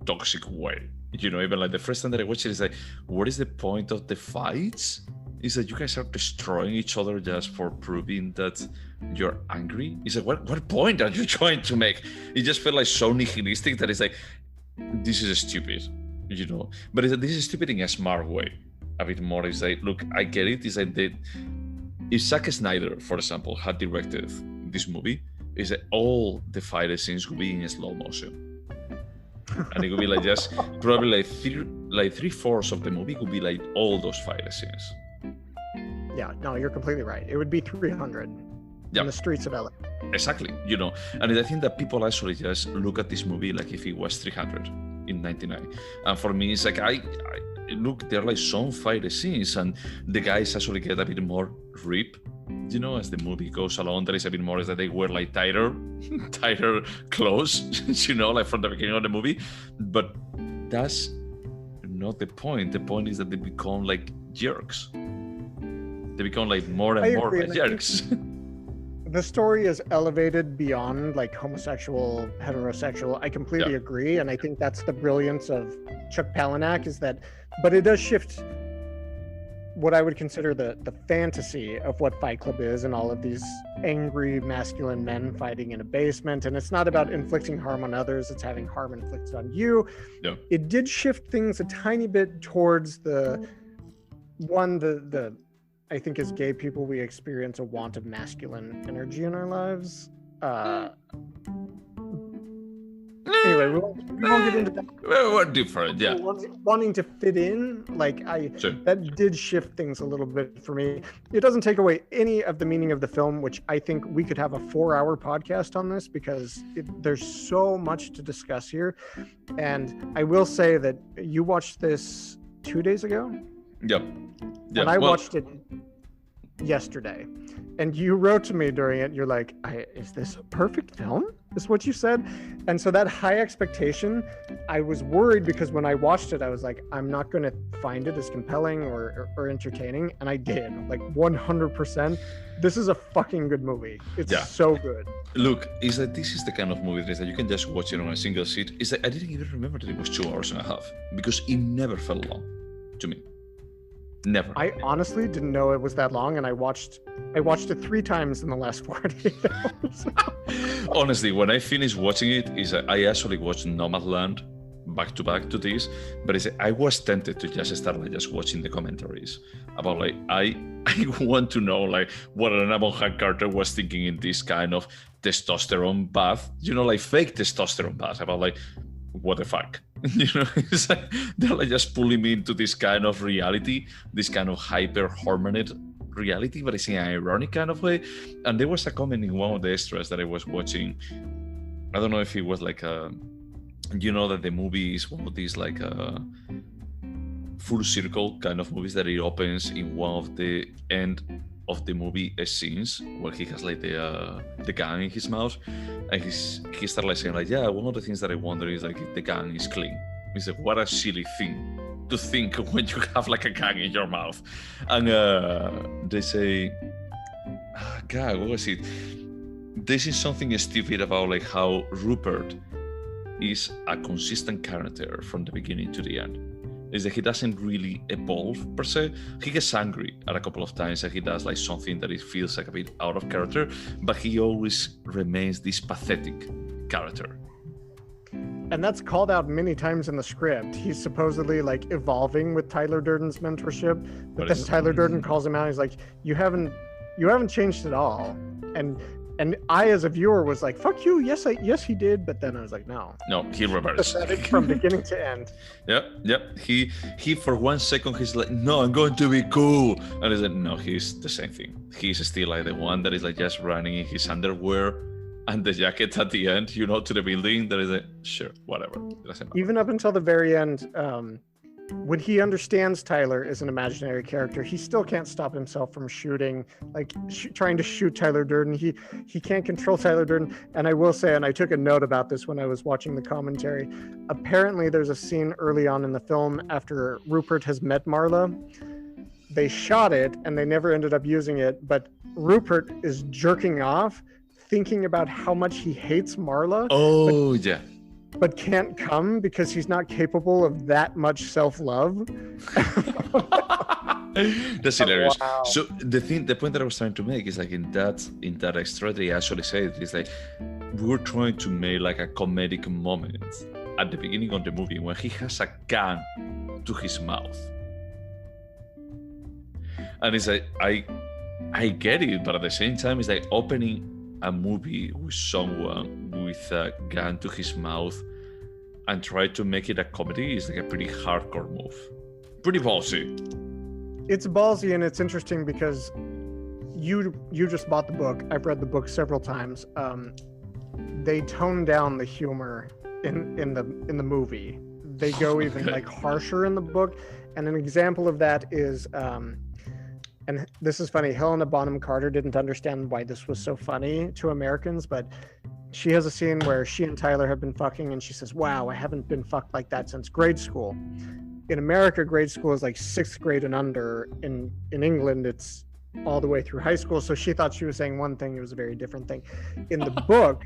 toxic way. You know, even like the first time that I watched it, is like, what is the point of the fights? Is that you guys are destroying each other just for proving that you're angry? It's like, what point are you trying to make? It just felt like so nihilistic that it's like, this is stupid, you know? But this is stupid in a smart way. A bit more, it's like, look, I get it. It's like if Zack Snyder, for example, had directed this movie, is that all the fight scenes would be in slow motion. And it would be like just probably like 3/4 of the movie would be like all those fight scenes. Yeah, no, you're completely right. It would be 300 in the streets of LA. Exactly, you know. And I think that people actually just look at this movie like if it was 300 in 99. And for me, it's like, I look, there are like some fight scenes, and the guys actually get a bit more rip, you know, as the movie goes along. There is a bit more is that they wear like tighter clothes, you know, like from the beginning of the movie. But that's not the point. The point is that they become like jerks. They become like more and more jerks. The story is elevated beyond like homosexual, heterosexual. I completely agree. And I think that's the brilliance of Chuck Palahniuk, is that, but it does shift what I would consider the fantasy of what Fight Club is, and all of these angry masculine men fighting in a basement. And it's not about inflicting harm on others, it's having harm inflicted on you. Yeah. It did shift things a tiny bit towards the I think as gay people, we experience a want of masculine energy in our lives. Anyway, we won't get into that. We're different, yeah. Wanting to fit in, like that did shift things a little bit for me. It doesn't take away any of the meaning of the film, which I think we could have a 4-hour podcast on this, because there's so much to discuss here. And I will say that you watched this 2 days ago. Yep. And I watched it yesterday, and you wrote to me during it. You're like, "Is this a perfect film?" is what you said. And so that high expectation, I was worried because when I watched it, I was like, I'm not going to find it as compelling or entertaining. And I did, like 100%. This is a fucking good movie. It's so good. Look, is that this is the kind of movie that you can just watch it on a single seat. Is that I didn't even remember that it was 2 hours and a half because it never felt long to me. Never. I honestly didn't know it was that long, and I watched it 3 times in the last 48 hours. Honestly, when I finished watching it, I actually watched Nomadland back to back to this, but I was tempted to just start just watching the commentaries about I want to know what Helena Bonham Carter was thinking in this kind of testosterone bath, fake testosterone bath about what the fuck. It's they're just pulling me into this kind of reality, this kind of hyper hormoned reality, but it's in an ironic kind of way. And there was a comment in one of the extras that I was watching. I don't know if it was that the movie is one of these full circle kind of movies that it opens in one of the end of the movie scenes where he has the gun in his mouth, and he started saying one of the things that I wonder is if the gun is clean. He's like, what a silly thing to think when you have a gun in your mouth. And they say, God, what was it? This is something stupid about how Rupert is a consistent character from the beginning to the end. Is that he doesn't really evolve per se. He gets angry at a couple of times and he does something that it feels a bit out of character, but he always remains this pathetic character. And that's called out many times in the script. He's supposedly evolving with Tyler Durden's mentorship, but then Tyler Durden calls him out. He's like, you haven't changed at all. And I, as a viewer, was like, "Fuck you! Yes, he did." But then I was like, "No, he reversed from beginning to end." Yep. He for 1 second he's like, "No, I'm going to be cool," and he's like, "No, he's the same thing. He's still the one that is just running in his underwear and the jacket at the end, to the building. That is sure, whatever. It doesn't matter." Even up until the very end, when he understands Tyler is an imaginary character, he still can't stop himself from shooting, trying to shoot Tyler Durden. He can't control Tyler Durden. And I will say, and I took a note about this when I was watching the commentary, apparently there's a scene early on in the film after Rupert has met Marla. They shot it and they never ended up using it, but Rupert is jerking off, thinking about how much he hates Marla. Oh, yeah. But can't come because he's not capable of that much self-love. That's hilarious. Wow. So the point that I was trying to make is in that extra they actually said it's we were trying to make a comedic moment at the beginning of the movie when he has a gun to his mouth. And it's I get it, but at the same time it's opening a movie with someone with a gun to his mouth and try to make it a comedy is a pretty hardcore move. Pretty ballsy. It's ballsy, and it's interesting because you just bought the book. I've read the book several times. They tone down the humor in the movie. They go even harsher in the book. And an example of that is and this is funny, Helena Bonham Carter didn't understand why this was so funny to Americans, but she has a scene where she and Tyler have been fucking, and she says, "Wow, I haven't been fucked like that since grade school." In America, grade school is 6th grade and under. In England, it's all the way through high school. So she thought she was saying one thing, it was a very different thing. In the book,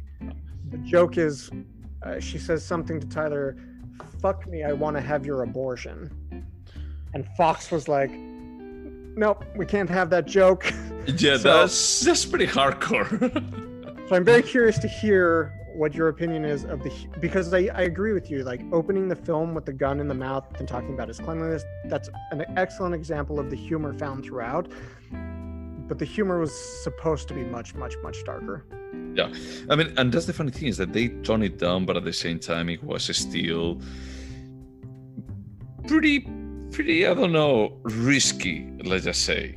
the joke is, she says something to Tyler, "Fuck me, I want to have your abortion." And Fox was like, "Nope, we can't have that joke." Yeah, that's pretty hardcore. So I'm very curious to hear what your opinion is of because I agree with you, opening the film with the gun in the mouth and talking about his cleanliness, that's an excellent example of the humor found throughout. But the humor was supposed to be much, much, much darker. Yeah, I mean, and that's the funny thing is that they tone it down, but at the same time, it was still pretty, I don't know, risky, let's just say.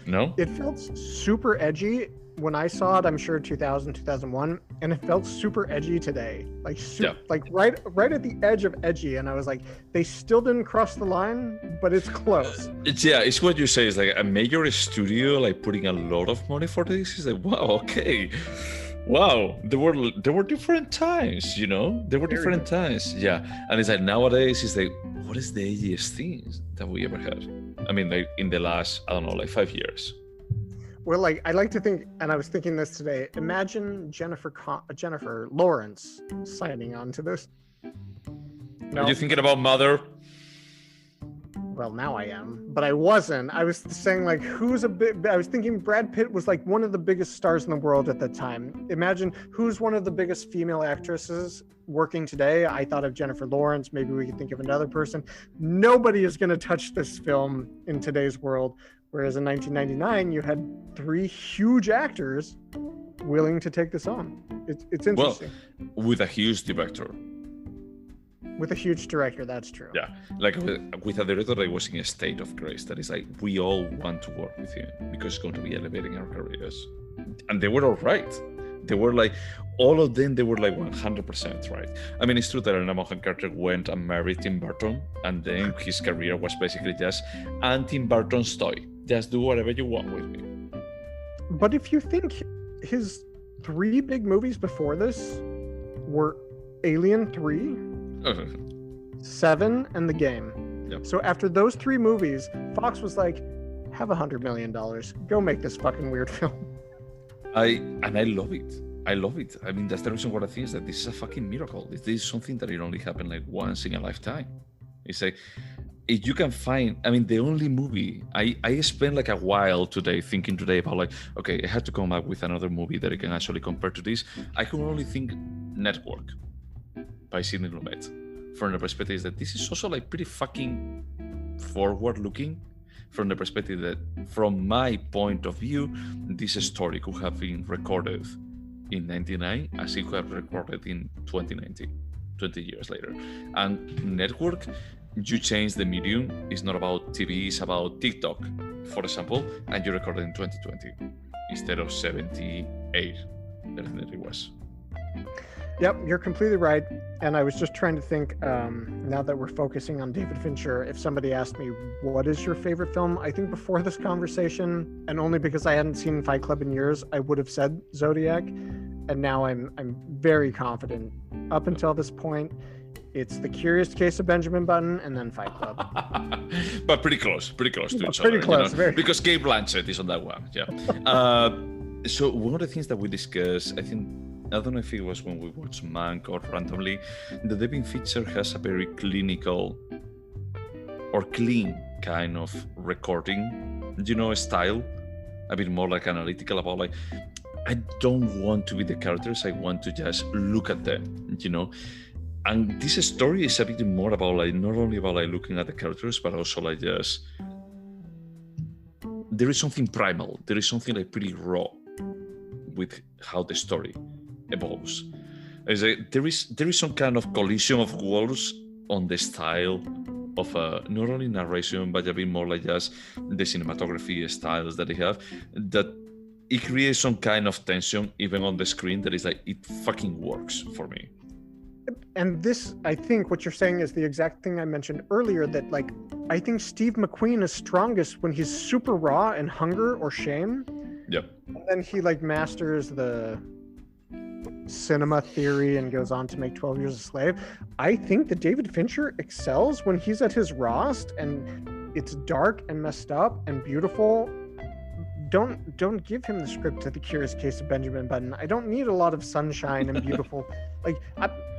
No? It felt super edgy when I saw it, I'm sure 2000, 2001, and it felt super edgy today. Right at the edge of edgy, and I was like, they still didn't cross the line, but it's close. It's what you say, is a major studio putting a lot of money for this. It's wow, okay. wow, there were different times, you know. There were different times, yeah. And it's like nowadays, it's like, what is the ageist thing that we ever had? I mean, like in the last, I don't know, like 5 years. Well, like I like to think, and I was thinking this today. Imagine Jennifer Lawrence signing on to this. No. Are you thinking about Mother? Well, now I am, but I wasn't. I was saying like, I was thinking Brad Pitt was like one of the biggest stars in the world at the time. Imagine who's one of the biggest female actresses working today. I thought of Jennifer Lawrence. Maybe we could think of another person. Nobody is going to touch this film in today's world. Whereas in 1999, you had 3 huge actors willing to take this on. It's interesting. Well, with a huge director. With a huge director, that's true. Yeah, like with a director that was in a state of grace, that is like, we all want to work with him because it's going to be elevating our careers. And they were all right. They were like, all of them, they were like 100% right. I mean, it's true that Helena Bonham Carter went and married Tim Burton, and then his career was basically just, I'm Tim Burton's toy. Just do whatever you want with me. But if you think his 3 big movies before this were Alien 3, 7, and The Game. Yep. So after those 3 movies, Fox was like, have $100 million. Go make this fucking weird film. I love it. I love it. I mean, that's the reason why I think is that this is a fucking miracle. This is something that it only happened like once in a lifetime. It's like, if you can find, I mean, the only movie, I spent like a while thinking today about like, okay, I had to come up with another movie that I can actually compare to this. I can only think Network by Sidney Lumet, from the perspective that this is also like pretty fucking forward looking, from the perspective that from my point of view, this story could have been recorded in 99 as it could have recorded in 2019, 20 years later. And Network, you change the medium. It's not about TV, it's about TikTok, for example, and you record it in 2020 instead of 78 that it was. Yep, you're completely right. And I was just trying to think, now that we're focusing on David Fincher, if somebody asked me, what is your favorite film? I think before this conversation, and only because I hadn't seen Fight Club in years, I would have said Zodiac. And now I'm very confident. Up until this point, it's The Curious Case of Benjamin Button and then Fight Club. But pretty close to each pretty other. Close, you know? Because Kate Blanchett is on that one. Yeah. So one of the things that we discussed, I don't know if it was when we watched Mank or randomly, that David Fincher has a very clinical or clean kind of recording, style, a bit more like analytical about like, I don't want to be the characters, I want to just look at them, And this story is a bit more about like, not only about like looking at the characters, but also like just, there is something primal, there is something like pretty raw with how the story evolves. There is some kind of collision of worlds on the style of not only narration, but a bit more like just the cinematography styles that they have, that it creates some kind of tension even on the screen that is like, it fucking works for me. And this, I think what you're saying is the exact thing I mentioned earlier, that like, I think Steve McQueen is strongest when he's super raw in hunger or shame. Yep. And then he like masters the cinema theory and goes on to make 12 Years a Slave. I think that David Fincher excels when he's at his rawest and it's dark and messed up and beautiful. Don't give him the script to The Curious Case of Benjamin Button. I don't need a lot of sunshine and beautiful. Like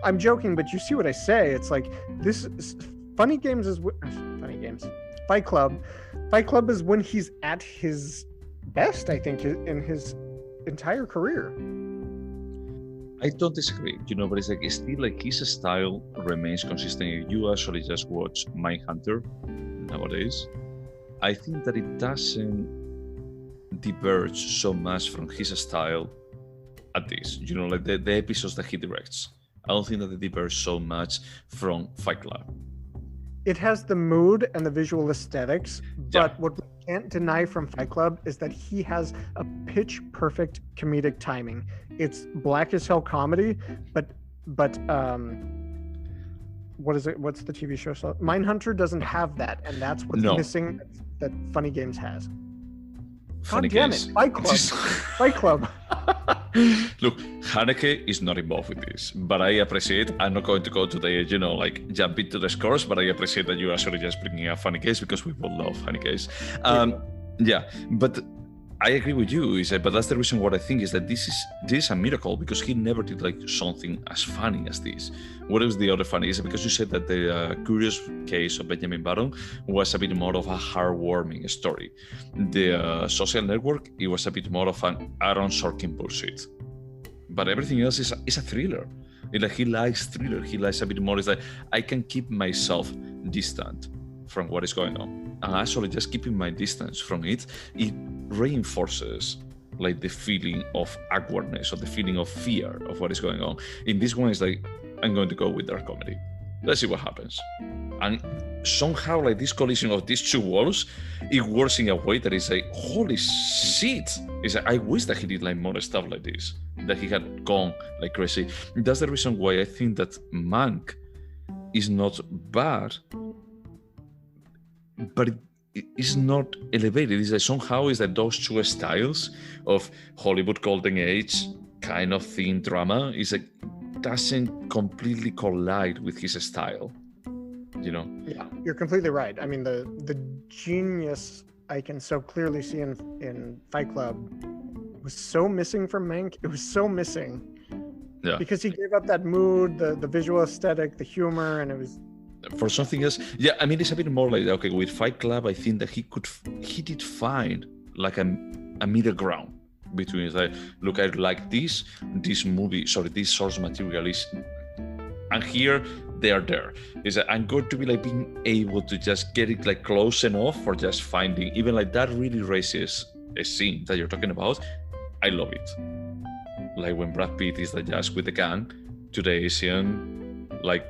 I'm joking, but you see what I say. It's like this is, Funny Games. Fight Club. Fight Club is when he's at his best, I think, in his entire career. I don't disagree, but it's like, still like his style remains consistent. You actually just watch Mindhunter nowadays. I think that it doesn't diverge so much from his style at this, like the episodes that he directs. I don't think that they diverge so much from Fight Club. It has the mood and the visual aesthetics, but what we can't deny from Fight Club is that he has a pitch perfect comedic timing. It's black as hell comedy, but what is it? What's the TV show? Mindhunter doesn't have that, and that's what's missing that Funny Games has. Funny God damn Games. it! Fight Club. Fight Club. Look, Haneke is not involved with this, but I appreciate. I'm not going to go to the, jump into the scores, but I appreciate that you're actually just bringing a funny case because we both love funny case. Yeah, but I agree with you. But that's the reason what I think is that this is a miracle because he never did like something as funny as this. What is the other funny? Is it because you said that the Curious Case of Benjamin Button was a bit more of a heartwarming story. The Social Network, it was a bit more of an Aaron Sorkin bullshit. But everything else is a thriller. He likes thriller. He likes a bit more. It's like I can keep myself distant from what is going on. And actually just keeping my distance from it reinforces like the feeling of awkwardness or the feeling of fear of what is going on. In this one, it's like, I'm going to go with dark comedy. Let's see what happens. And somehow like this collision of these two worlds, it works in a way that is like, holy shit. It's like, I wish that he did like more stuff like this, that he had gone like crazy. That's the reason why I think that Mank is not bad, but it's not elevated. It's like somehow it's like those two styles of Hollywood Golden Age kind of theme drama is like doesn't completely collide with his style, Yeah, you're completely right. I mean, the genius I can so clearly see in Fight Club was so missing from Mank. It was so missing. Yeah. Because he gave up that mood, the visual aesthetic, the humor, and it was for something else. Yeah, I mean, it's a bit more like, okay, with Fight Club, I think that he did find like a middle ground between like, look, I like this movie, sorry, this source material is, and here they are there. Is that I'm going to be like being able to just get it like close enough for just finding, even like that really raises a scene that you're talking about. I love it. Like when Brad Pitt is like just with the gang to the Asian, like,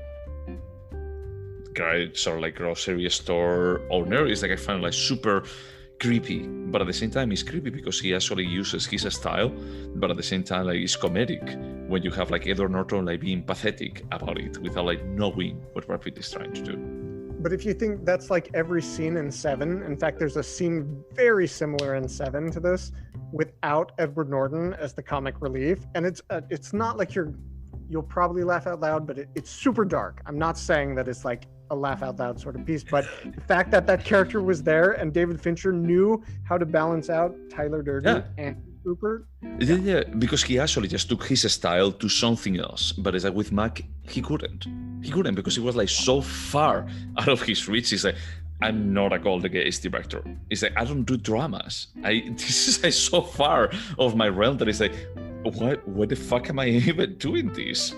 guy, sort of like grocery store owner, is like I find like super creepy, but at the same time it's creepy because he actually uses his style, but at the same time like it's comedic when you have like Edward Norton like being pathetic about it without like knowing what Brad Pitt is trying to do. But if you think that's like every scene in Seven, in fact there's a scene very similar in Seven to this without Edward Norton as the comic relief, and it's not like you'll probably laugh out loud, but it's super dark. I'm not saying that it's like a laugh out loud sort of piece, but the fact that character was there and David Fincher knew how to balance out Tyler Durden and Rupert. Yeah, because he actually just took his style to something else. But it's like with Mac, he couldn't because he was like so far out of his reach. He's like, I'm not a Golden Age director. It's like, I don't do dramas. This is like so far of my realm that it's like, what the fuck am I even doing this?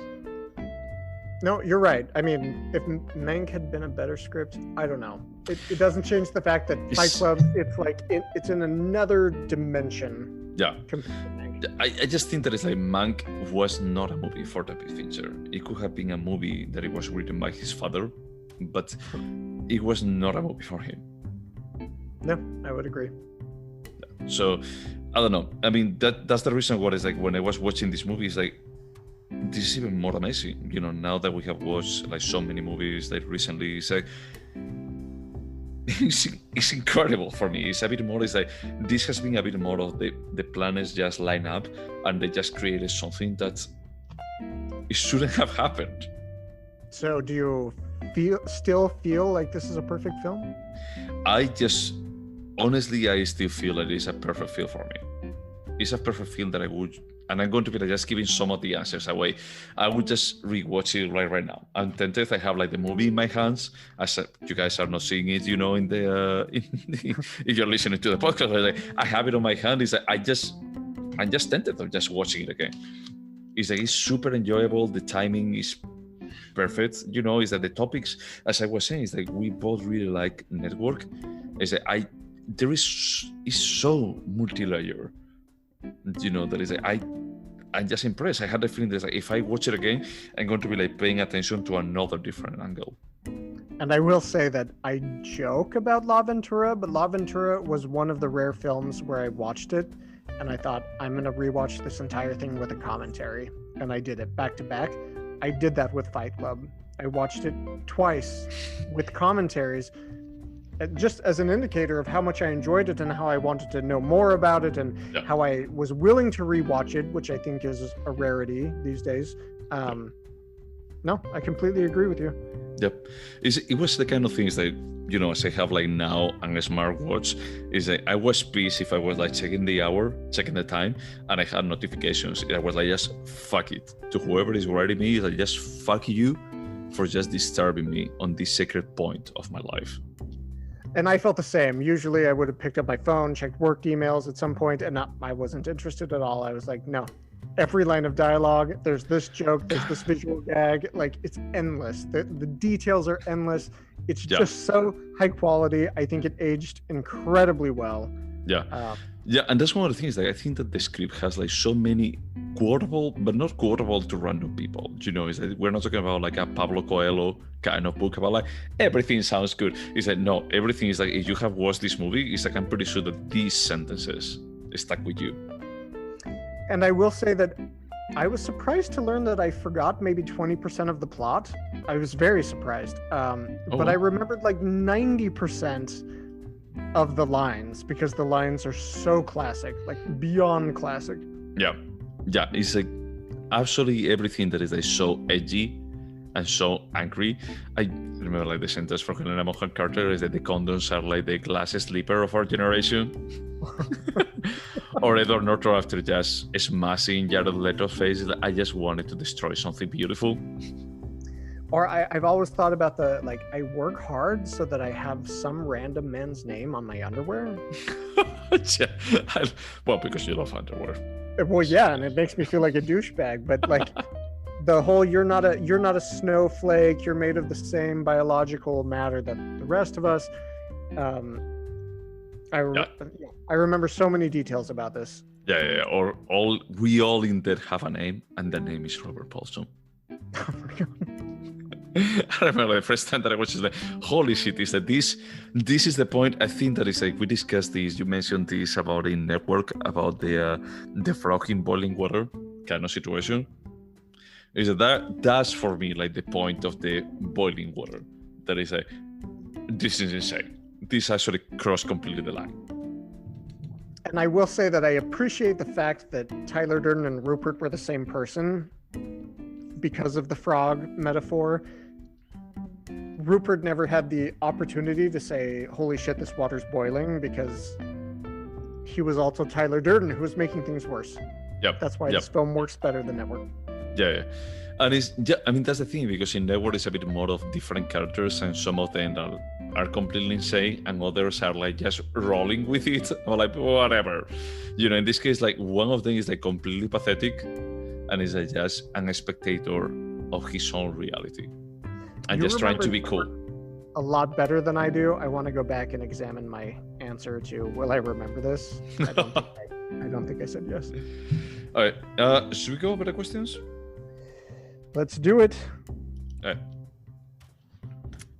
No, you're right. I mean, if Mank had been a better script, I don't know. It doesn't change the fact that Fight Club, it's like, it's in another dimension. Yeah. I just think that it's like Mank was not a movie for David Fincher. It could have been a movie that it was written by his father, but it was not a movie for him. No, I would agree. Yeah. So, I don't know. I mean, that's the reason why it's like when I was watching this movie, it's like, this is even more amazing, now that we have watched like so many movies like recently. It's like it's incredible for me. It's a bit more, it's like this has been a bit more of the planets just line up and they just created something that it shouldn't have happened. So do you still feel like this is a perfect film? Honestly, I still feel that it's a perfect film for me. It's a perfect film that I would, and I'm going to be just giving some of the answers away. I would just rewatch it right now. I'm tempted. I have like the movie in my hands. As you guys are not seeing it, in the if you're listening to the podcast, I have it on my hand. It's like I'm just tempted of just watching it again. It's like it's super enjoyable. The timing is perfect. Is that the topics, as I was saying, is like we both really like network. Is that it's so multi-layer. That is I'm just impressed. I had the feeling that if I watch it again, I'm going to be like paying attention to another different angle. And I will say that I joke about La Ventura, but La Ventura was one of the rare films where I watched it and I thought, I'm going to rewatch this entire thing with a commentary. And I did it back to back. I did that with Fight Club. I watched it twice with commentaries. just as an indicator of how much I enjoyed it and how I wanted to know more about it and how I was willing to rewatch it, which I think is a rarity these days. No, I completely agree with you. Yep. It was the kind of things that, you know, as I have like now on a smartwatch, is that I was pissed if I was like checking the hour, checking the time, and I had notifications. I was like, just fuck it. To whoever is writing me, like, just fuck you for just disturbing me on this sacred point of my life. And I felt the same. Usually I would have picked up my phone, checked work emails at some point, and I wasn't interested at all. I was like, no. Every line of dialogue, there's this joke, there's this visual gag, like it's endless. The details are endless. It's just so high quality. I think it aged incredibly well. Yeah, and that's one of the things. Like, I think that the script has like so many quotable, but not quotable to random people. You know, is like, we're not talking about like a Pablo Coelho kind of book about like everything sounds good. It's like, no, everything is like, if you have watched this movie, it's like, I'm pretty sure that these sentences stuck with you. And I will say that I was surprised to learn that I forgot maybe 20% of the plot. I was very surprised. But I remembered like 90% of the lines because the lines are so classic, like beyond classic. Yeah, it's like absolutely everything that is like so edgy and so angry. I remember like the sentence from Helena Bonham Carter is that the condoms are like the glass slipper of our generation. Or Edward Norton after just smashing Jared Leto's face, like, I just wanted to destroy something beautiful. Or I've always thought about I work hard so that I have some random man's name on my underwear. Well, because you love underwear. Well, yeah, and it makes me feel like a douchebag. But like the whole you're not a snowflake. You're made of the same biological matter that the rest of us. I remember so many details about this. Yeah. Or we all in there have a name, and the name is Robert Paulson. Oh my God. I remember the first time that I watched it, like, holy shit, is that this is the point. I think that is like, we discussed this, you mentioned this about in Network, about the frog in boiling water kind of situation. Is that's for me like the point of the boiling water. That is like, this is insane. This actually crossed completely the line. And I will say that I appreciate the fact that Tyler Durden and Rupert were the same person because of the frog metaphor. Rupert never had the opportunity to say, holy shit, this water's boiling, because he was also Tyler Durden, who was making things worse. Yep. That's why this film works better than Network. Yeah. And I mean, that's the thing, because in Network it's a bit more of different characters, and some of them are completely insane, and others are like just rolling with it, or like whatever. You know, in this case, like one of them is like completely pathetic, and is like just a spectator of his own reality, and just trying to be cool. A lot better than I do. I want to go back and examine my answer to will I remember this? I don't think I said yes. All right. Should we go over the questions? Let's do it. All right.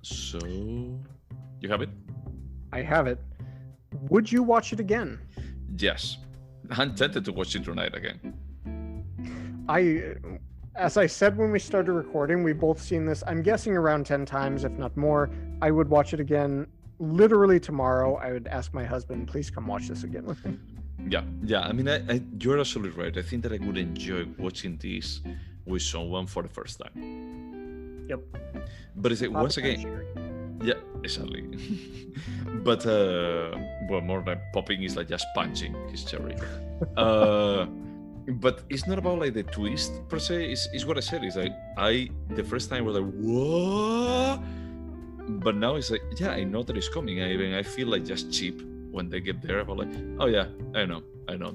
So, you have it? I have it. Would you watch it again? Yes. I'm tempted to watch it tonight again. As I said when we started recording, we've both seen this, I'm guessing around 10 times, if not more. I would watch it again literally tomorrow. I would ask my husband, please come watch this again with me. Yeah. I mean, you're absolutely right. I think that I would enjoy watching this with someone for the first time. Yep. But it's like, once again, yeah, exactly. But more than popping is like just punching his cherry. But it's not about like the twist per se. It's what I said. It's like the first time was like, what? But now it's like, yeah, I know that it's coming. I feel like just cheap when they get there. About like, oh yeah, I know.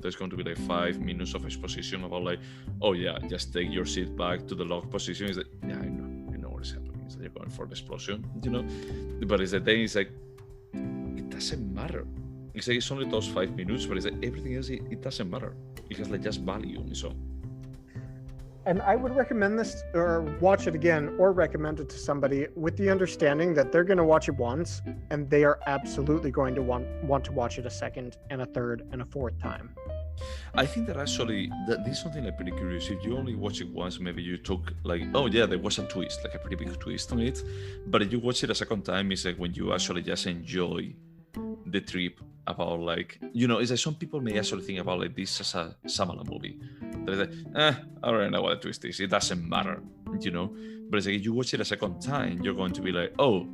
There's going to be like 5 minutes of exposition about like, oh yeah, just take your seat back to the lock position. It's like, yeah, I know what is happening. It's like you're going for the explosion, you know. But it's the thing. It's like, it doesn't matter. It's like it's only those 5 minutes, but it's like everything else. It doesn't matter. It has like just value on its own. And I would recommend this, or watch it again, or recommend it to somebody with the understanding that they're going to watch it once, and they are absolutely going to want to watch it a second and a third and a fourth time. I think that actually this is something like pretty curious. If you only watch it once, maybe you took like, oh yeah, there was a twist, like a pretty big twist on it. But if you watch it a second time, it's like when you actually just enjoy the trip about like, it's like some people may actually think about like this as a Shyamalan movie. They're like, I don't know what the twist is. It doesn't matter, But it's like if you watch it a second time, you're going to be like, oh,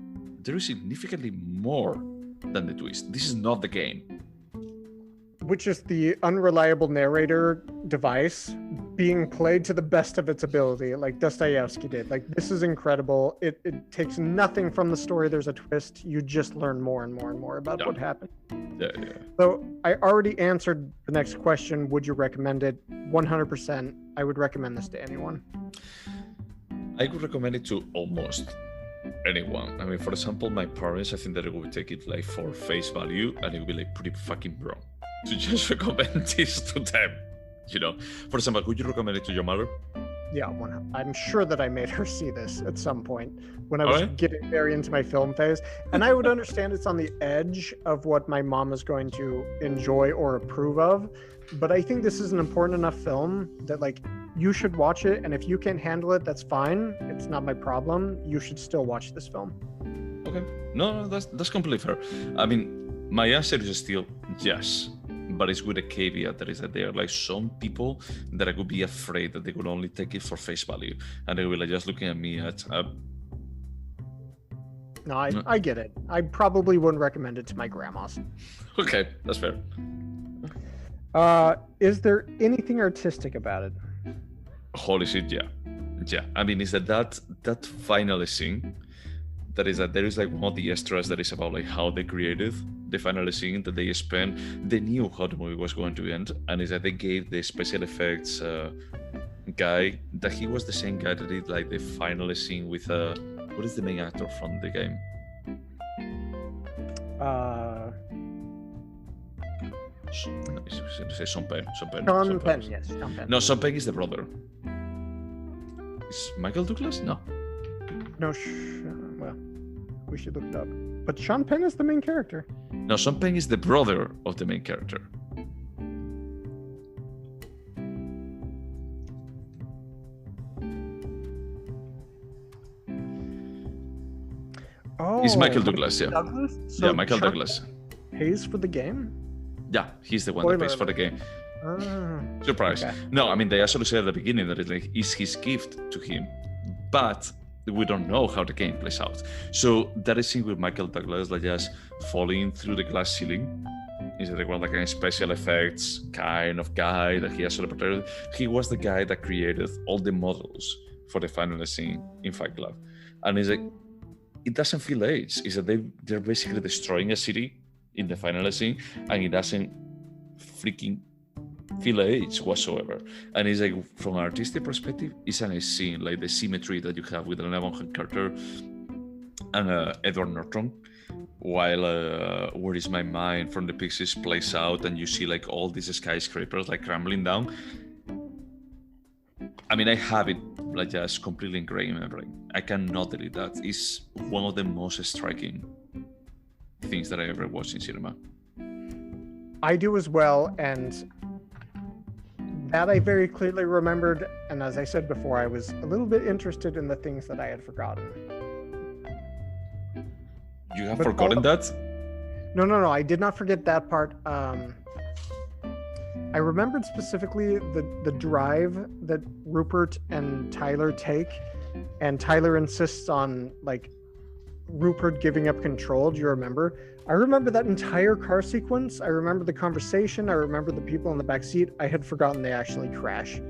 there is significantly more than the twist. This is not the game. Which is the unreliable narrator device being played to the best of its ability, like Dostoevsky did. Like, this is incredible. It takes nothing from the story. There's a twist. You just learn more and more and more about what happened. Yeah. So I already answered the next question. Would you recommend it? 100%. I would recommend this to anyone. I could recommend it to almost anyone. I mean, for example, my parents, I think that I would take it like for face value, and it would be like pretty fucking wrong to just recommend this to them. For example, would you recommend it to your mother? Yeah, I'm sure that I made her see this at some point when I was getting very into my film phase. And I would understand it's on the edge of what my mom is going to enjoy or approve of. But I think this is an important enough film that, like, you should watch it. And if you can't handle it, that's fine. It's not my problem. You should still watch this film. Okay. No, that's completely fair. I mean, my answer is still yes. But it's with a caveat that is that there are like some people that I could be afraid that they could only take it for face value, and they will like just looking at me at. No, I get it. I probably wouldn't recommend it to my grandmas. Okay, that's fair. Is there anything artistic about it? Holy shit, yeah. I mean, is that final scene? That is that there is like one of the extras that is about like how they created the final scene that they spent. They knew how the movie was going to end, and is that they gave the special effects guy that he was the same guy that did like the final scene with what is the main actor from the game? Sean Penn. Sean Penn, yes. Sean Penn. No, Sean Penn is the brother. Is Michael Douglas? No. No, well, we should look it up. But Sean Penn is the main character. No, Sean Penn is the brother of the main character. Oh, it's Michael Douglas, yeah. Douglas? So yeah, Michael Sean Douglas. Pays for the game? Yeah, he's the one that pays for the game. Surprise. Okay. No, I mean, they actually said at the beginning that it's his gift to him. But we don't know how the game plays out. So that is seen with Michael Douglas, like just falling through the glass ceiling. Is it like a special effects kind of guy that he actually prepared? He was the guy that created all the models for the final scene in Fight Club. And it's like, it doesn't feel aged. Is that they're basically destroying a city in the final scene, and it doesn't freaking feel age whatsoever. And it's like, from an artistic perspective, it's a nice scene, like the symmetry that you have with Helena Bonham Carter and Edward Norton, while Where Is My Mind from the Pixies plays out, and you see like all these skyscrapers like crumbling down. I mean, I have it like just completely ingrained in my brain. I cannot delete that. It's one of the most striking things that I ever watched in cinema. I do as well, and that I very clearly remembered, and as I said before, I was a little bit interested in the things that I had forgotten. You have forgotten that? No, I did not forget that part. I remembered specifically the drive that Rupert and Tyler take, and Tyler insists on like Rupert giving up control. Do you remember? I remember that entire car sequence. I remember the conversation. I remember the people in the back seat. I had forgotten they actually crash.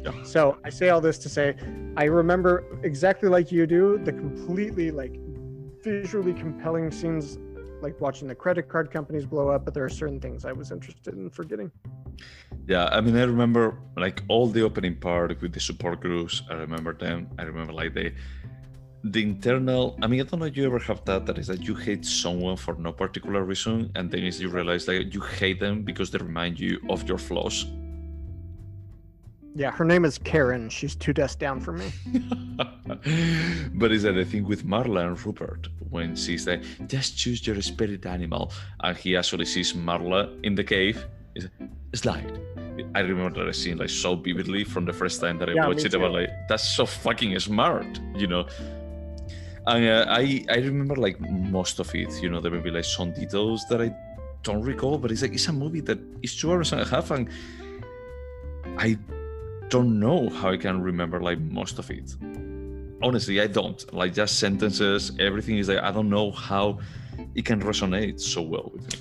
Yeah. So I say all this to say, I remember exactly like you do, the completely like visually compelling scenes, like watching the credit card companies blow up, but there are certain things I was interested in forgetting. Yeah, I mean, I remember like all the opening part with the support groups. I remember them. I remember like the internal, I mean, I don't know if you ever have that is that you hate someone for no particular reason, and then you realize that you hate them because they remind you of your flaws. Yeah, her name is Karen. She's 2 desks down from me. But is that the thing with Marla and Rupert when she's like, just choose your spirit animal, and he actually sees Marla in the cave, is slide, I remember that scene like so vividly from the first time that I Yeah, watched me it. I was too. like, that's so fucking smart, you know. And I remember like most of it, you know. There may be like some details that I don't recall, but it's like it's a movie that is 2 hours and a half, and I don't know how I can remember like most of it. Honestly, I don't. Like just sentences, everything is like I don't know how it can resonate so well with me.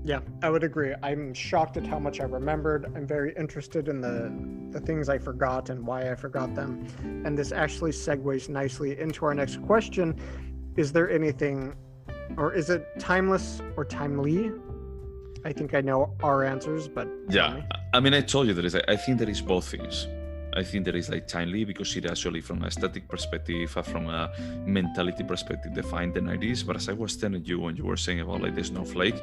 Yeah, I would agree. I'm shocked at how much I remembered. I'm very interested in the things I forgot and why I forgot them. And this actually segues nicely into our next question. Is there anything, or is it timeless or timely? I think I know our answers, but tell me. I mean, I told you that I think there is both things. I think there is like timely because it actually, from an aesthetic perspective, from a mentality perspective, defined the 90s. But as I was telling you when you were saying about like the snowflake,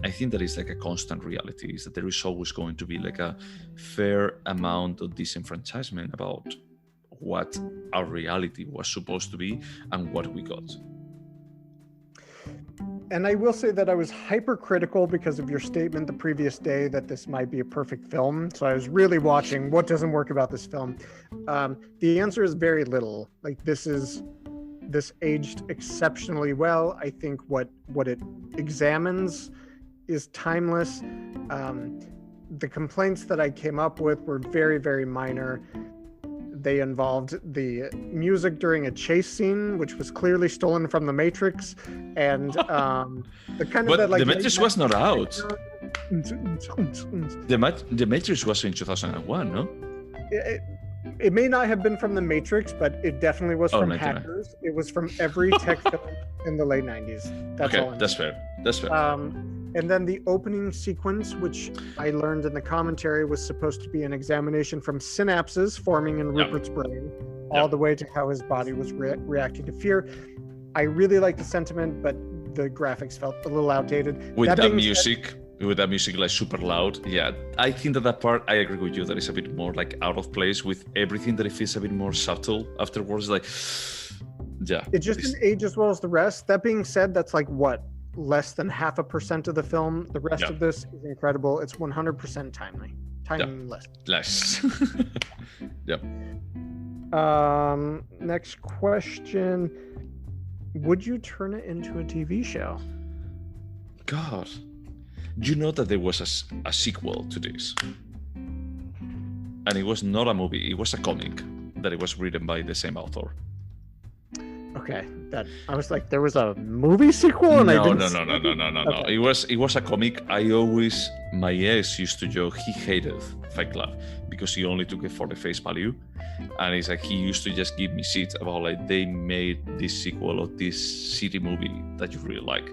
I think that is like a constant reality, is that there is always going to be like a fair amount of disenfranchisement about what our reality was supposed to be and what we got. And I will say that I was hypercritical because of your statement the previous day that this might be a perfect film. So I was really watching what doesn't work about this film. The answer is very little. Like this aged exceptionally well. I think what it examines is timeless. The complaints that I came up with were very, very minor. They involved the music during a chase scene, which was clearly stolen from The Matrix, and the kind of but that like The Matrix was not out. The Matrix was in 2001, no? It may not have been from The Matrix, but it definitely was from 99. Hackers. It was from every tech film in the late 90s. That's all. That's fair. That's fair. And then the opening sequence, which I learned in the commentary, was supposed to be an examination from synapses forming in Rupert's brain, all the way to how his body was reacting to fear. I really like the sentiment, but the graphics felt a little outdated. With that music like super loud, I think that part, I agree with you, that is a bit more like out of place with everything, that it feels a bit more subtle afterwards. Like, it just didn't age as well as the rest. That being said, that's like what, less than 0.5% of the film. The rest of this is incredible. It's 100% timely. Timeless. Less. Next question. Would you turn it into a TV show? God. Do you know that there was a sequel to this? And it was not a movie, it was a comic that it was written by the same author. Okay, that I was like, there was a movie sequel, and no. Okay. It was a comic. My ex used to joke he hated Fight Club because he only took it for the face value, and it's like he used to just give me shit about like they made this sequel of this city movie that you really like,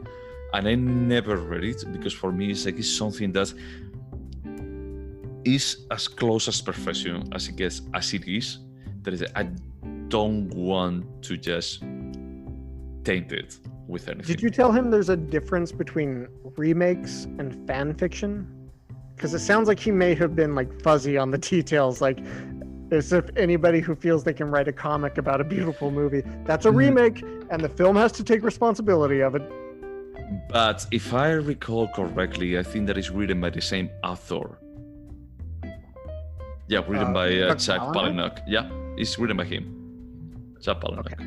and I never read it because for me it's like it's something that is as close as perfection as it gets, as it is. That is, I don't want to just taint it with anything. Did you tell him there's a difference between remakes and fan fiction? Because it sounds like he may have been like fuzzy on the details, like as if anybody who feels they can write a comic about a beautiful movie, that's a remake, and the film has to take responsibility of it. But if I recall correctly, I think that is written by the same author. Yeah, written by Chuck Palahniuk. Yeah, it's written by him. Chuck Palahniuk. Okay.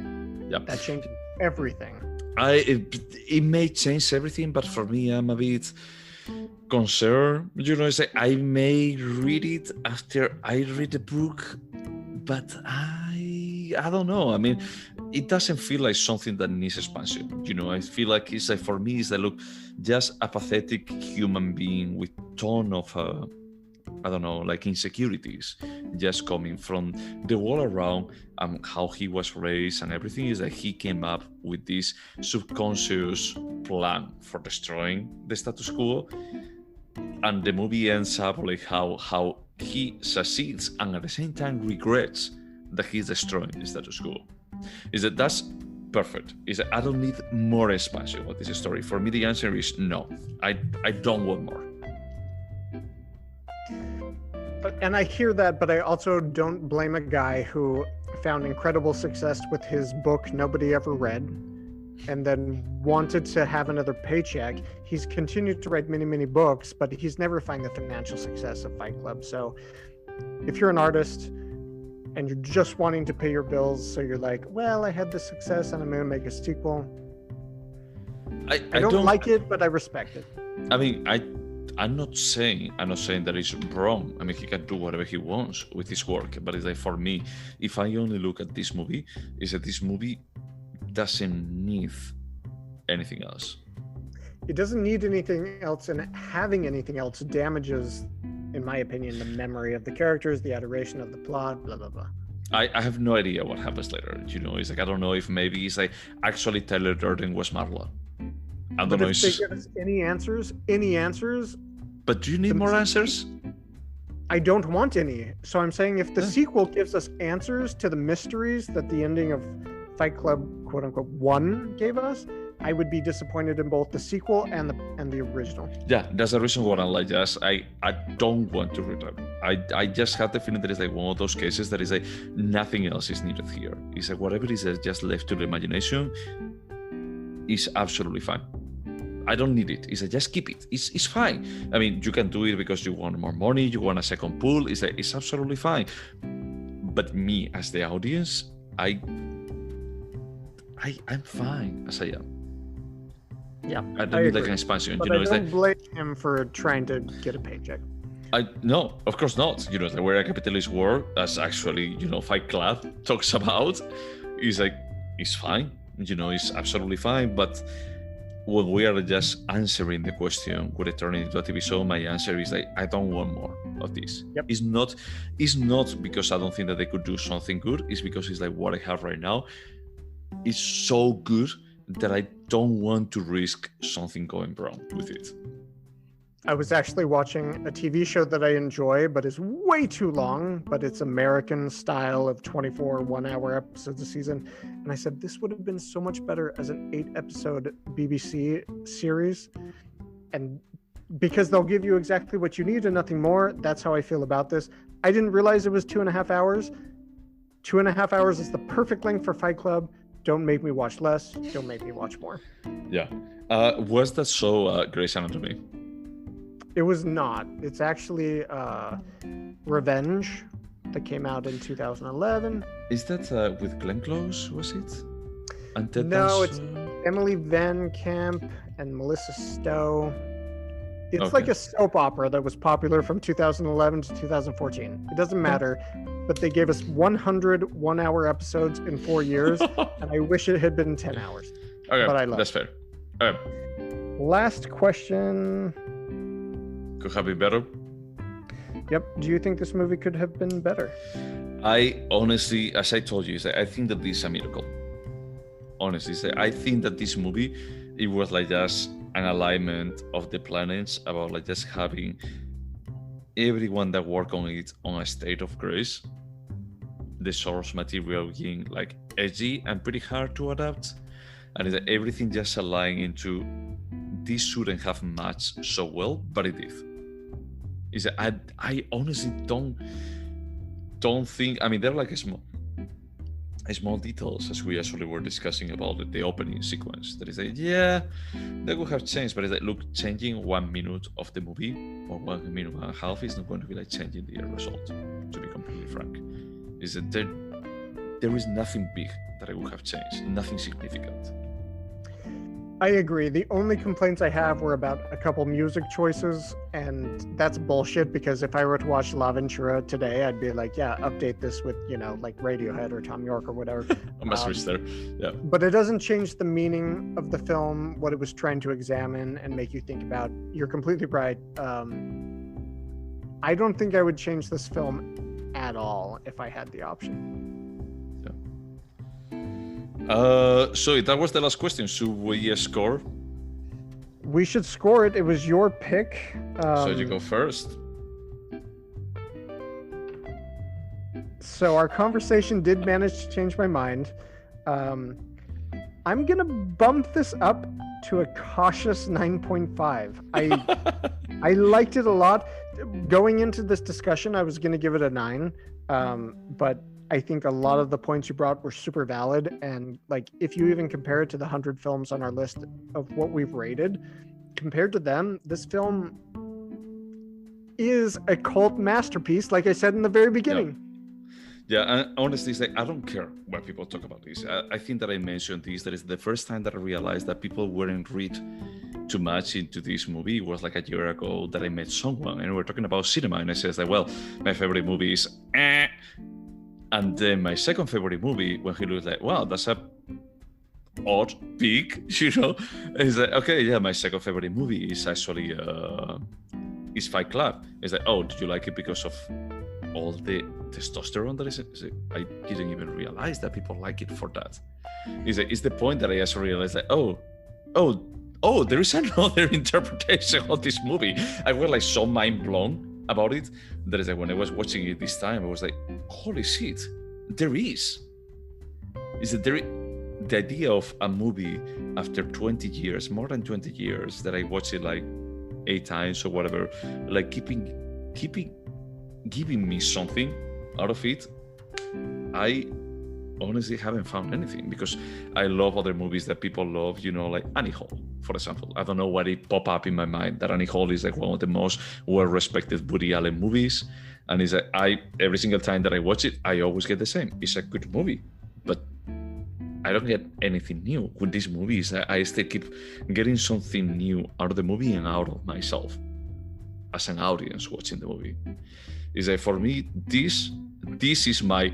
Yeah. That changes everything. It may change everything, but for me, I'm a bit concerned. You know, it's like I may read it after I read the book, but I don't know. I mean, it doesn't feel like something that needs expansion. You know, I feel like it's like, for me, it's like, look, just a pathetic human being with ton of I don't know, like insecurities just coming from the world around and how he was raised and everything. Is that he came up with this subconscious plan for destroying the status quo, and the movie ends up like how he succeeds and at the same time regrets that he's destroying the status quo. Is that that's perfect. Is that I don't need more expansion of this story. For me, the answer is no. I don't want more. And I hear that, but I also don't blame a guy who found incredible success with his book nobody ever read, and then wanted to have another paycheck. He's continued to write many, many books, but he's never found the financial success of Fight Club. So if you're an artist and you're just wanting to pay your bills, so you're like, well, I had this success and I'm going to make a sequel. I don't like it, but I respect it. I mean, I'm not saying that it's wrong. I mean, he can do whatever he wants with his work, but it's like, for me, if I only look at this movie, is that this movie doesn't need anything else. It doesn't need anything else, and having anything else damages, in my opinion, the memory of the characters, the adoration of the plot, blah, blah, blah. I have no idea what happens later. You know, it's like, I don't know if maybe it's like, actually Tyler Durden was Marla. I don't know. If they give us any answers. But do you need more answers? I don't want any. So I'm saying if the sequel gives us answers to the mysteries that the ending of Fight Club, quote unquote, 1 gave us, I would be disappointed in both the sequel and the original. Yeah, that's the reason why I'm like, just I don't want to read it. I just have the feeling that it's like one of those cases that is like nothing else is needed here. It's like whatever is just left to the imagination is absolutely fine. I don't need it. It's like, just keep it. It's fine. I mean, you can do it because you want more money, you want a second pool. It's like, it's absolutely fine. But me as the audience, I'm fine as I am. Yeah, I don't need like an expansion. But you know, I don't blame him for trying to get a paycheck. No, of course not. You know, like we're a capitalist world, as actually, you know, Fight Club talks about. Is like, it's fine. You know, it's absolutely fine. But when we are just answering the question, would it turn into a TV show? My answer is like, I don't want more of this. Yep. It's not because I don't think that they could do something good. It's because it's like what I have right now is so good that I don't want to risk something going wrong with it. I was actually watching a TV show that I enjoy, but is way too long, but it's American style of 24 one-hour episodes a season. And I said, this would have been so much better as an 8-episode BBC series. And because they'll give you exactly what you need and nothing more, that's how I feel about this. I didn't realize it was 2.5 hours. 2.5 hours is the perfect length for Fight Club. Don't make me watch less. Don't make me watch more. Yeah. Was that show Grey's Anatomy? It was not. It's actually Revenge that came out in 2011. Is that with Glenn Close, was it? And Ted No, Danson? it's Emily Van Camp and Melissa Stowe. It's Okay. like a soap opera that was popular from 2011 to 2014. It doesn't matter, but they gave us 100 one-hour episodes in 4 years, and I wish it had been 10 hours. Okay, but I love that's fair. Okay. Last question. Could have been better. Yep. Do you think this movie could have been better? I honestly, as I told you, I think that this is a miracle. Honestly, I think that this movie, it was like just an alignment of the planets about like just having everyone that worked on it on a state of grace. The source material being like edgy and pretty hard to adapt, and it's like everything just aligned into this shouldn't have matched so well, but it did. Is that I honestly don't think. I mean, they're like small details, as we actually were discussing about the opening sequence. That is like, yeah, that would have changed, but it's like, look, changing 1 minute of the movie or 1 minute and a half is not going to be like changing the result. To be completely frank, is that there is nothing big that I would have changed, nothing significant. I agree. The only complaints I have were about a couple music choices, and that's bullshit because if I were to watch La Ventura today, I'd be like, yeah, update this with, you know, like Radiohead or Tom York or whatever. There. Yeah. But it doesn't change the meaning of the film, what it was trying to examine and make you think about. You're completely right. I don't think I would change this film at all if I had the option. So that was the last question. Should we score? We should score it. It was your pick. So you go first. So our conversation did manage to change my mind. I'm gonna bump this up to a cautious 9.5. I liked it a lot. Going into this discussion, I was gonna give it a 9, but I think a lot of the points you brought were super valid. And like, if you even compare it to the 100 films on our list of what we've rated, compared to them, this film is a cult masterpiece, like I said in the very beginning. Yeah, and honestly, it's like, I don't care what people talk about this. I think that I mentioned this. That is the first time that I realized that people weren't read too much into this movie. It was like a year ago that I met someone and we were talking about cinema, and I said like, well, my favorite movie is and then my second favorite movie, when he looked like, wow, that's a odd pick, is like, okay, yeah, my second favorite movie is actually is Fight Club. It's like, oh, did you like it because of all the testosterone that is I didn't even realize that people like it for that. Is the point that I also realized that oh, there is another interpretation of this movie. I was like so mind blown about it that is like when I was watching it this time, I was like, holy shit, there is. Is that there? The idea of a movie after 20 years, more than 20 years, that I watched it like 8 times or whatever, like giving me something out of it. I honestly haven't found anything, because I love other movies that people love, like Annie Hall, for example. I don't know why it popped up in my mind that Annie Hall is like one of the most well-respected Woody Allen movies, and it's like every single time that I watch it, I always get the same. It's a good movie, but I don't get anything new with these movies. I still keep getting something new out of the movie and out of myself as an audience watching the movie. Is that for me, this is my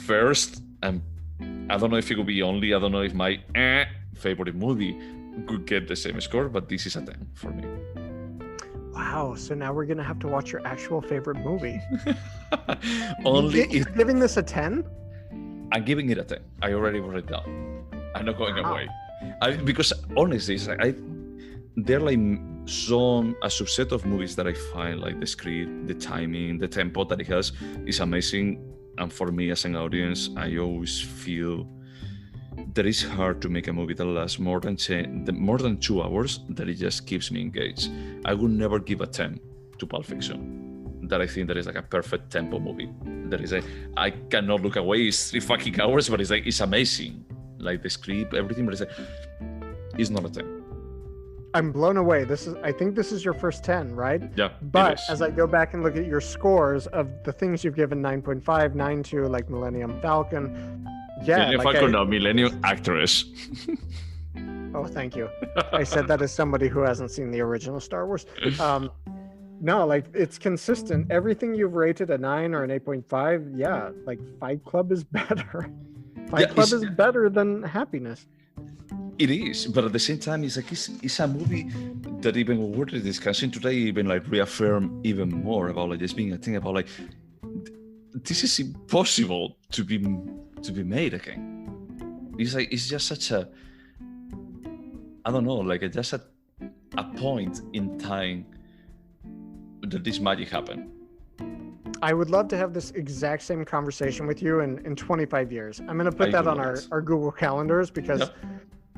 first, and I don't know if it could be only, I don't know if my favorite movie could get the same score, but this is a 10 for me. Wow, so now we're gonna have to watch your actual favorite movie. You're giving this a 10? I'm giving it a 10. I already wrote it down. I'm not going away. Because honestly, it's like they're like a subset of movies that I find like the script, the timing, the tempo that it has is amazing. And for me as an audience, I always feel that it's hard to make a movie that lasts more than 2 hours, that it just keeps me engaged. I would never give a 10 to Pulp Fiction. That I think that is like a perfect tempo movie. That is I cannot look away. It's 3 fucking hours, but it's amazing. Like the script, everything, but it's not a 10. I'm blown away. I think this is your first 10, right? Yeah. But as I go back and look at your scores of the things you've given 9.5, 9.2, like Millennium Falcon. Yeah. Millennium Falcon, no, Millennium Actress. Oh, thank you. I said that as somebody who hasn't seen the original Star Wars. No, like it's consistent. Everything you've rated a 9 or an 8.5, yeah, like Fight Club is better. Fight Club is better than Happiness. It is, but at the same time, it's like it's a movie that even when we're discussing today, even like reaffirm even more about like just being a thing about like this is impossible to be made again. It's like it's just such a, I don't know, like just a point in time that this magic happened. I would love to have this exact same conversation with you in 25 years. I'm going to put that on our Google calendars, because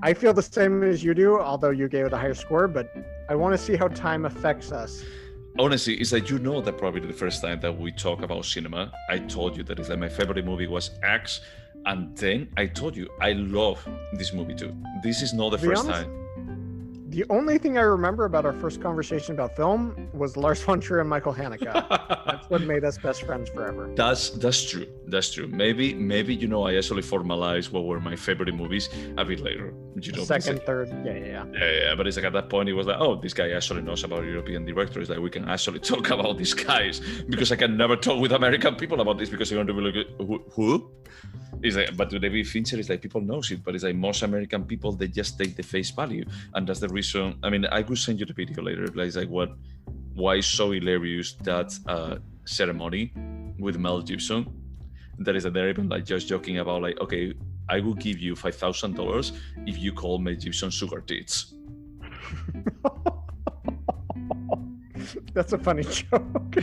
I feel the same as you do, although you gave it a higher score, but I want to see how time affects us. Honestly, it's like, that probably the first time that we talk about cinema, I told you that it's like my favorite movie was X, and then I told you I love this movie too. This is not the first time. The only thing I remember about our first conversation about film was Lars von Trier and Michael Haneke. That's what made us best friends forever. That's true. That's true. Maybe I actually formalized what were my favorite movies a bit later. Second, third, yeah. But it's like at that point it was like, oh, this guy actually knows about European directors. Like we can actually talk about these guys, because I can never talk with American people about this because they're going to be like, who? It's like, but David Fincher is like people knows it, but it's like most American people, they just take the face value, and that's the reason. I mean, I could send you the video later. Like, it's like why is so hilarious that ceremony with Mel Gibson? That is that they're even like just joking about like, okay, I will give you $5,000 if you call Mel Gibson sugar tits. That's a funny joke.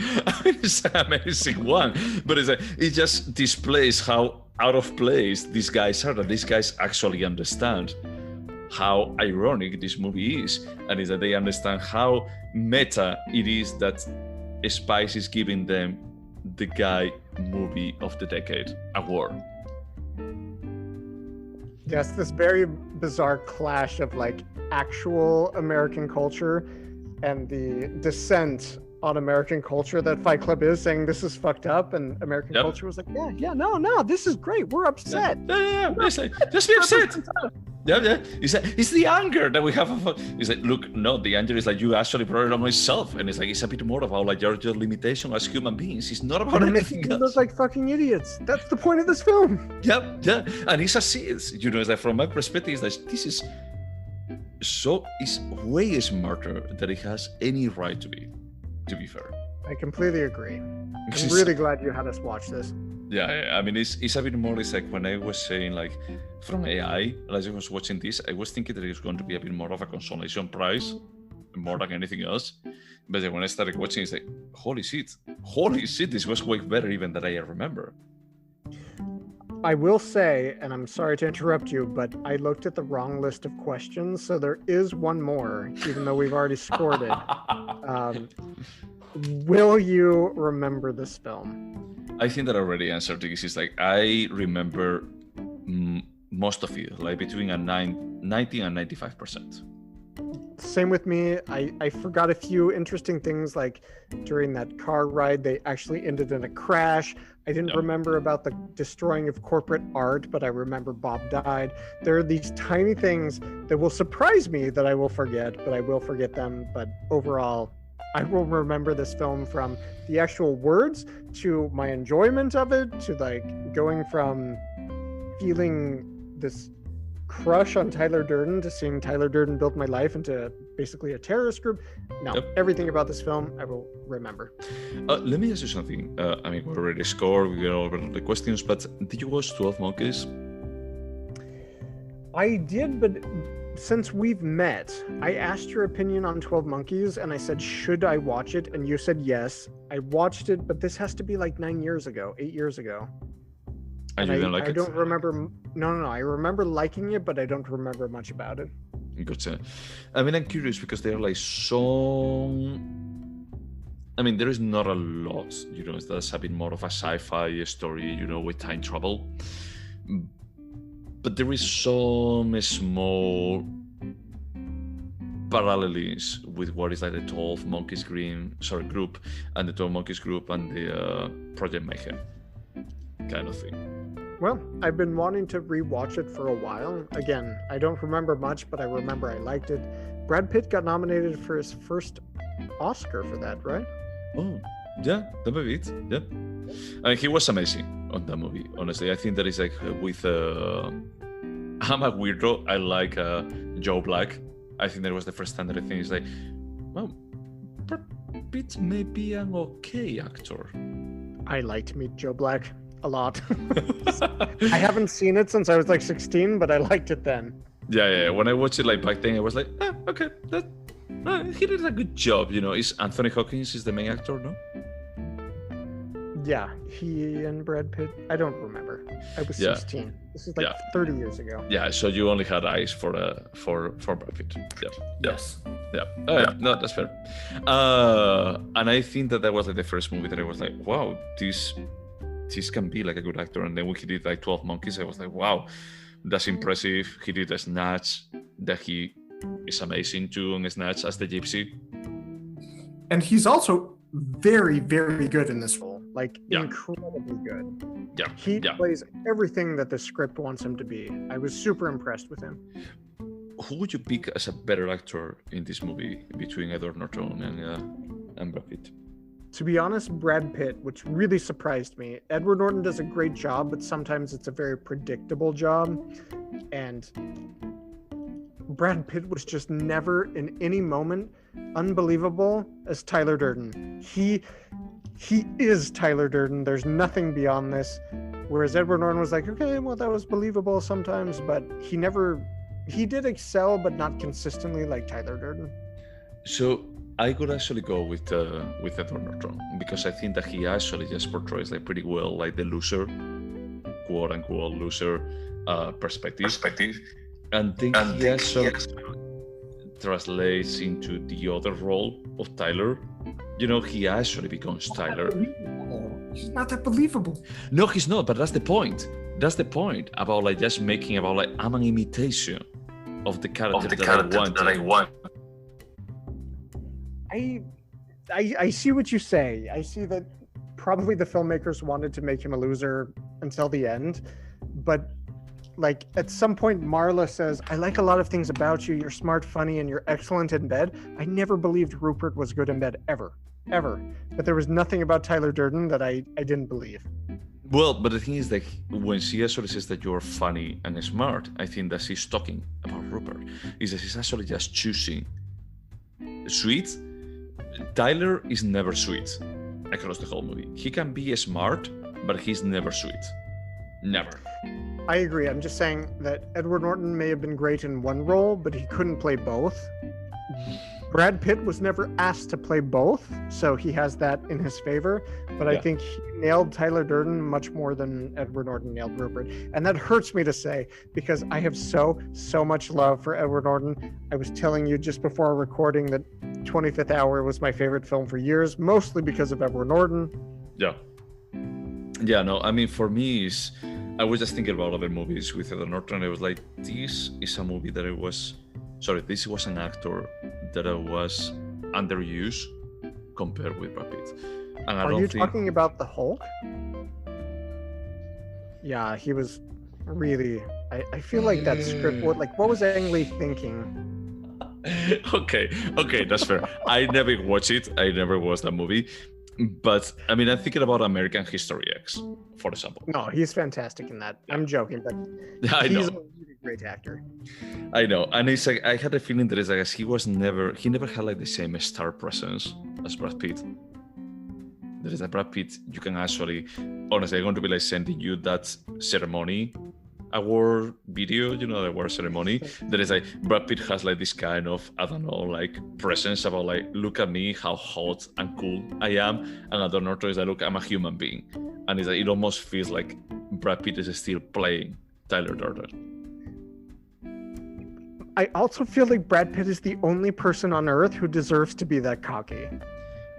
It's an amazing one, but it just displays how out of place these guys are, that these guys actually understand how ironic this movie is, and is that they understand how meta it is that Spice is giving them the guy movie of the decade award. Yes, this very bizarre clash of like actual American culture and the descent on American culture that Fight Club is, saying this is fucked up, and American culture was like, no, this is great. We're upset. Yeah. It's like, just be upset. Yeah. It's the anger that we have. It's like, look, no, the anger is like you actually brought it on myself, and it's like it's a bit more about like your limitation as human beings. It's not about anything else. Look like fucking idiots. That's the point of this film. Yeah, and it's as is. You know, it's like from my perspective, it's like this is so it's way smarter than it has any right to be. To be fair, I completely agree. I'm really glad you had us watch this. Yeah, I mean, it's a bit more. It's like when I was saying like from AI, as I was watching this, I was thinking that it was going to be a bit more of a consolation prize, more than anything else. But then when I started watching, it's like, holy shit, this was way better even than I remember. I will say, and I'm sorry to interrupt you, but I looked at the wrong list of questions, so there is one more, even though we've already scored it. Will you remember this film? I think that I already answered this. It's like I remember most of it, like between a 90 and 95%. Same with me. I forgot a few interesting things, like during that car ride, they actually ended in a crash. I didn't remember about the destroying of corporate art, but I remember Bob died. There are these tiny things that will surprise me that I will forget, but I will forget them. But overall, I will remember this film from the actual words to my enjoyment of it, to like going from feeling this crush on Tyler Durden to seeing Tyler Durden build my life into basically a terrorist group. No, everything about this film I will remember. Let me ask you something. I mean, we already scored, we got over the questions, but did you watch 12 Monkeys? I did, but since we've met, I asked your opinion on 12 Monkeys and I said, should I watch it? And you said yes. I watched it, but this has to be like 8 years ago. And you didn't like it? I don't remember. No. I remember liking it, but I don't remember much about it. Gotcha. I mean, I'm curious because there are like so... I mean, there is not a lot, you know, that's a bit more of a sci-fi story, you know, with time travel. But there is some small parallels with what is like the 12 Monkeys group and the 12 Monkeys group and the Project Mayhem kind of thing. Well, I've been wanting to rewatch it for a while. Again, I don't remember much, but I remember I liked it. Brad Pitt got nominated for his first Oscar for that, right? Oh, yeah, that may be it. Yeah. I mean, he was amazing on that movie, honestly. I think that is like with... I'm a weirdo. I like Joe Black. I think that was the first time that I think it's like, well, Brad Pitt may be an okay actor. I like to meet Joe Black a lot. I haven't seen it since I was like 16, but I liked it then. Yeah. When I watched it like back then, I was like, okay, he did a good job. You know, is Anthony Hopkins is the main actor, no? Yeah, he and Brad Pitt. I don't remember. I was 16. This is like 30 years ago. Yeah, so you only had eyes for Brad Pitt. Yeah. Yes. Yeah. Oh, yeah. No, that's fair. And I think that was like the first movie that I was like, wow, this can be like a good actor. And then when he did like 12 Monkeys, I was like, wow, that's impressive. He did a Snatch, that he is amazing too on Snatch as the gypsy. And he's also very, very good in this role. Like incredibly good. Yeah. He plays everything that the script wants him to be. I was super impressed with him. Who would you pick as a better actor in this movie between Edward Norton and Brad Pitt? To be honest, Brad Pitt, which really surprised me. Edward Norton does a great job, but sometimes it's a very predictable job. And Brad Pitt was just never in any moment unbelievable as Tyler Durden. He is Tyler Durden. There's nothing beyond this. Whereas Edward Norton was like, okay, well, that was believable sometimes, but he did excel, but not consistently like Tyler Durden. So I could actually go with Edward Norton because I think that he actually just portrays like pretty well like the loser, quote unquote loser perspective. And then he actually translates into the other role of Tyler. You know, he actually becomes Tyler. He's not that believable. No, he's not, but that's the point. That's the point about like just making about like I'm an imitation of the character that I want. I see what you say. I see that probably the filmmakers wanted to make him a loser until the end, but like at some point Marla says, I like a lot of things about you. You're smart, funny, and you're excellent in bed. I never believed Rupert was good in bed ever. But there was nothing about Tyler Durden that I didn't believe. Well, but the thing is that when she actually says that you're funny and smart, I think that she's talking about Rupert. Is that she's actually just choosing sweet. Tyler is never sweet across the whole movie. He can be smart, but he's never sweet. Never. I agree. I'm just saying that Edward Norton may have been great in one role, but he couldn't play both. Brad Pitt was never asked to play both, so he has that in his favor. But I think he nailed Tyler Durden much more than Edward Norton nailed Rupert. And that hurts me to say, because I have so much love for Edward Norton. I was telling you just before recording that 25th Hour was my favorite film for years, mostly because of Edward Norton. Yeah, no, I mean, for me, I was just thinking about other movies with Edward Norton, and I was like, this is a movie that this was an actor that was underused compared with Brad Pitt. And Are you talking about the Hulk? Yeah, he was really. I feel like that script. What was Ang Lee thinking? Okay, that's fair. I never watched it. I never watched that movie. But I mean, I'm thinking about American History X, for example. No, he's fantastic in that. I'm joking, but he's a really great actor. I know, and it's like I had a feeling that it's like he never had like the same star presence as Brad Pitt. There is a Brad Pitt. You can actually, honestly, I'm going to be like sending you that ceremony award video, the award ceremony. That is like Brad Pitt has like this kind of, I don't know, like presence about like, look at me, how hot and cool I am. And Edward Norton is like, look, I'm a human being. And it's like, it almost feels like Brad Pitt is still playing Tyler Durden. I also feel like Brad Pitt is the only person on earth who deserves to be that cocky.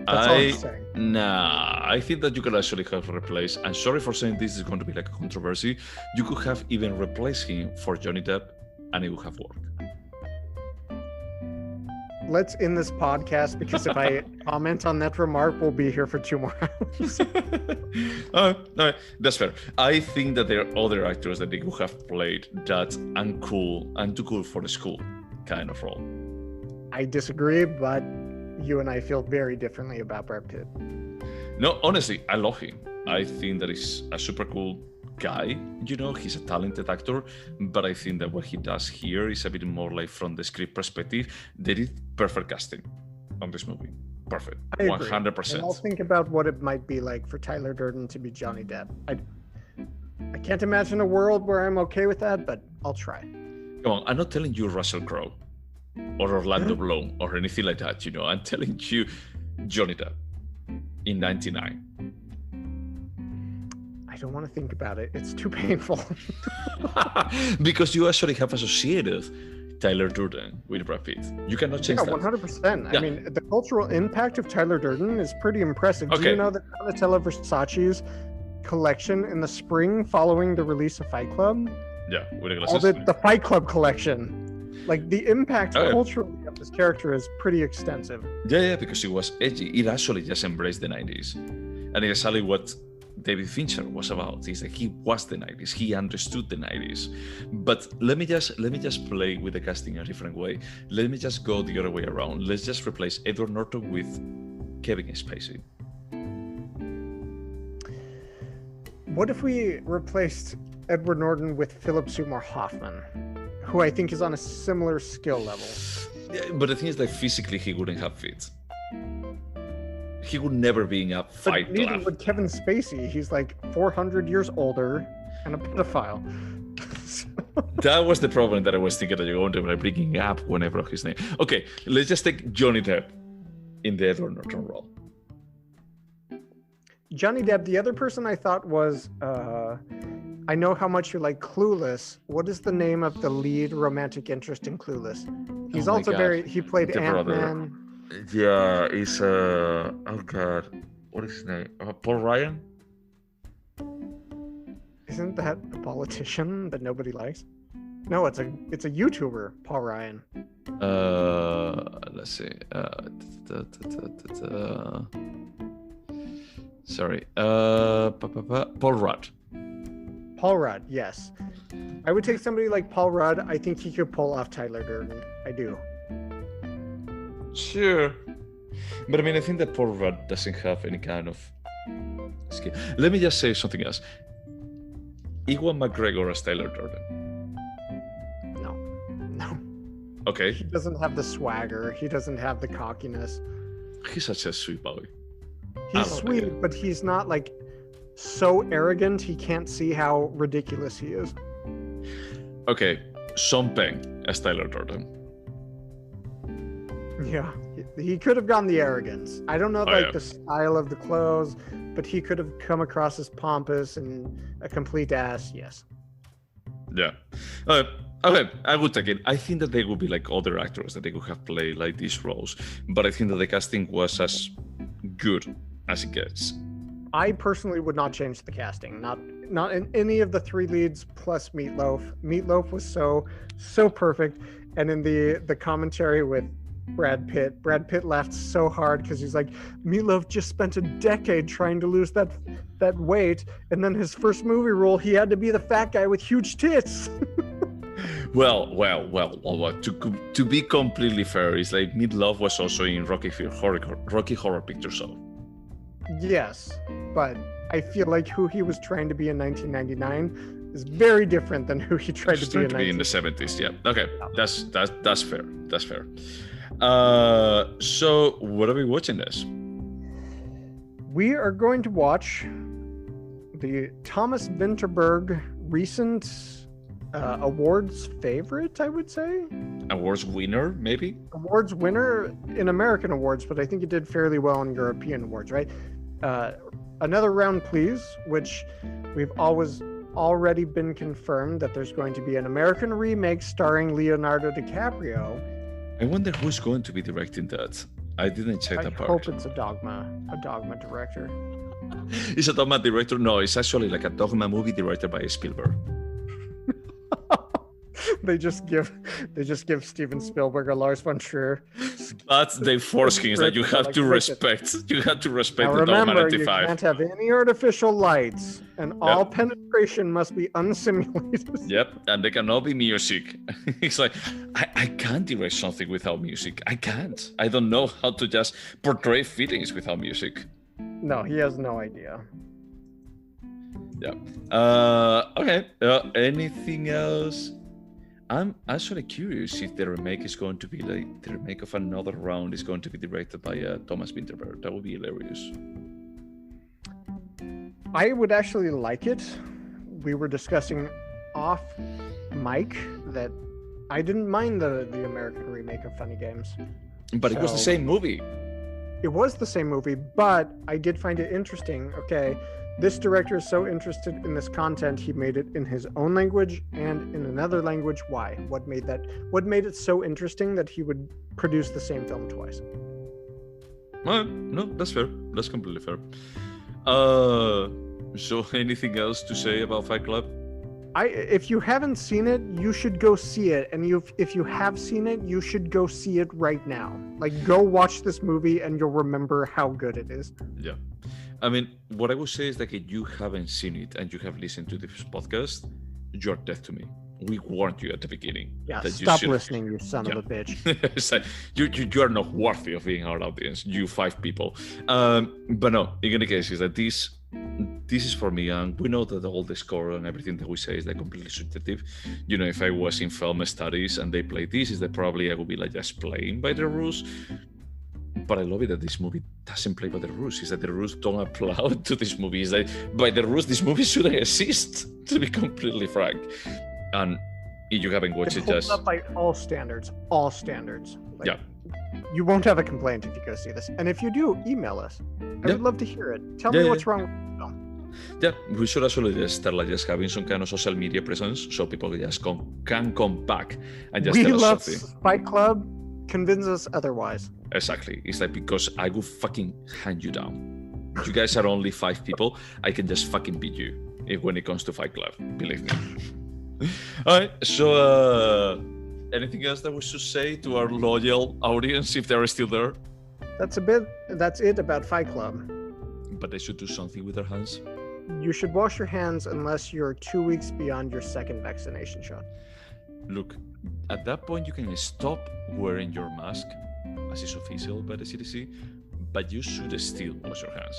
That's all I'm saying. Nah, I think that you could actually have replaced, and sorry for saying this is going to be like a controversy, you could have even replaced him for Johnny Depp and it would have worked. Let's end this podcast because if I comment on that remark, we'll be here for 2 more hours. No, that's fair. I think that there are other actors that they could have played that uncool and too cool for the school kind of role. I disagree, but you and I feel very differently about Brad Pitt. No, honestly, I love him. I think that he's a super cool guy. He's a talented actor, but I think that what he does here is a bit more like from the script perspective. They did perfect casting on this movie. Perfect. I agree. 100%. And I'll think about what it might be like for Tyler Durden to be Johnny Depp. I can't imagine a world where I'm okay with that, but I'll try. Come on, I'm not telling you Russell Crowe or Orlando Bloom or anything like that, I'm telling you Johnny Depp in 99. I don't want to think about it. It's too painful. Because you actually have associated Tyler Durden with Brad Pitt. You cannot change that. 100%. Yeah. I mean, the cultural impact of Tyler Durden is pretty impressive. Okay. Do you know that Donatella Versace's collection in the spring following the release of Fight Club? Yeah, with the All glasses. the Fight Club collection. Like, the impact culturally of this character is pretty extensive. Yeah, because he was edgy. It actually just embraced the 90s. And it's exactly what David Fincher was about. Is that he was the 90s. He understood the 90s. But let me just play with the casting a different way. Let me just go the other way around. Let's just replace Edward Norton with Kevin Spacey. What if we replaced Edward Norton with Philip Seymour Hoffman, who I think is on a similar skill level? Yeah, but the thing is that physically he wouldn't have fit. He would never be in a fight but neither club. would Kevin Spacey. He's like 400 years older and a pedophile. That was the problem that I was thinking that you're going to be bringing up when I brought his name. Okay, let's just take Johnny Depp in the Edward Norton role. Johnny Depp, the other person I thought was, I know how much you like Clueless. What is the name of the lead romantic interest in Clueless? He's he played Ant-Man. Yeah, it's, oh God, what is his name? Paul Ryan? Isn't that a politician that nobody likes? No, it's a YouTuber, Paul Ryan. Let's see. Sorry. Paul Rudd. Paul Rudd, yes. I would take somebody like Paul Rudd. I think he could pull off Tyler Durden. I do. Sure. But I mean, I think that Paul Rudd doesn't have any kind of skill. Let me just say something else. Ewan McGregor as Tyler Durden. No. Okay. He doesn't have the swagger. He doesn't have the cockiness. He's such a sweet boy. He's sweet, but he's not like so arrogant he can't see how ridiculous he is. Okay, Sean Penn as Tyler Durden. Yeah, he could have gone the arrogance. I don't know the style of the clothes, but he could have come across as pompous and a complete ass. Yes. Yeah. Okay, I would take it. I think that they would be like other actors that they could have played like these roles, but I think that the casting was as good as it gets. I personally would not change the casting. Not in any of the three leads plus Meatloaf. Meatloaf was so perfect. And in the commentary with Brad Pitt laughed so hard because he's like, Meatloaf just spent a decade trying to lose that weight, and then his first movie role, he had to be the fat guy with huge tits. Well. To be completely fair, it's like Meatloaf was also in Rocky Horror Picture Show. Yes, but I feel like who he was trying to be in 1999 is very different than who he tried to be in the 70s. Yeah. Okay, that's fair. That's fair. So what are we watching this? We are going to watch the Thomas Vinterberg recent awards favorite, I would say. Awards winner, maybe? Awards winner in American awards, but I think it did fairly well in European awards, right? Another Round Please, which we've already been confirmed that there's going to be an American remake starring Leonardo DiCaprio. I wonder who's going to be directing that. I didn't check that part. I hope it's a Dogma director. It's a Dogma director? No, it's actually like a Dogma movie directed by Spielberg. They just give Steven Spielberg or Lars von Trier. That's the foreskins that you have to respect. You have to respect now the Dogma 95. You can't have any artificial lights, and all penetration must be unsimulated. Yep, and they cannot be music. It's like, I can't direct something without music. I can't. I don't know how to just portray feelings without music. No, he has no idea. Yeah. Okay. Anything else? I'm actually curious if the remake is going to be like the remake of Another Round is going to be directed by Thomas Vinterberg. That would be hilarious. I would actually like it. We were discussing off mic that I didn't mind the American remake of Funny Games. But it was the same movie. It was the same movie, but I did find it interesting. Okay, this director is so interested in this content, he made it in his own language and in another language. Why? What made it so interesting that he would produce the same film twice? No, that's fair. That's completely fair. So anything else to say about Fight Club? If you haven't seen it, you should go see it. And if you have seen it, you should go see it right now. Like, go watch this movie and you'll remember how good it is. Yeah. I mean, what I would say is that if you haven't seen it and you have listened to this podcast, you're dead to me. We warned you at the beginning. Yeah, stop listening, you son of a bitch. It's like, you are not worthy of being our audience, you 5 people. But no, in any case, is that this is for me, and we know that all the score and everything that we say is like completely subjective. You know, if I was in film studies and they play this, is that probably I would be like just playing by the rules. But I love it that this movie doesn't play by the rules. Is that the rules don't apply to this movie. Is that by the rules, this movie shouldn't exist, to be completely frank. And if you haven't watched it, just up by all standards. Like, yeah. You won't have a complaint if you go see this. And if you do, email us. I would love to hear it. Tell me what's wrong with the film. Yeah, we should actually just start like just having some kind of social media presence so people just can come back and just tell us something. Fight Club. Convince us otherwise. Exactly. It's like, because I will fucking hand you down. You guys are only 5 people. I can just fucking beat you. when it comes to Fight Club, believe me. All right, so anything else that we should say to our loyal audience if they're still there? That's it about Fight Club. But they should do something with their hands. You should wash your hands unless you're 2 weeks beyond your second vaccination shot. Look, at that point, you can stop wearing your mask, as is official by the CDC, but you should still wash your hands.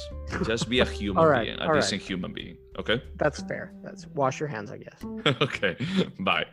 Just be a human being, a decent human being, okay? That's fair. Wash your hands, I guess. Okay, bye.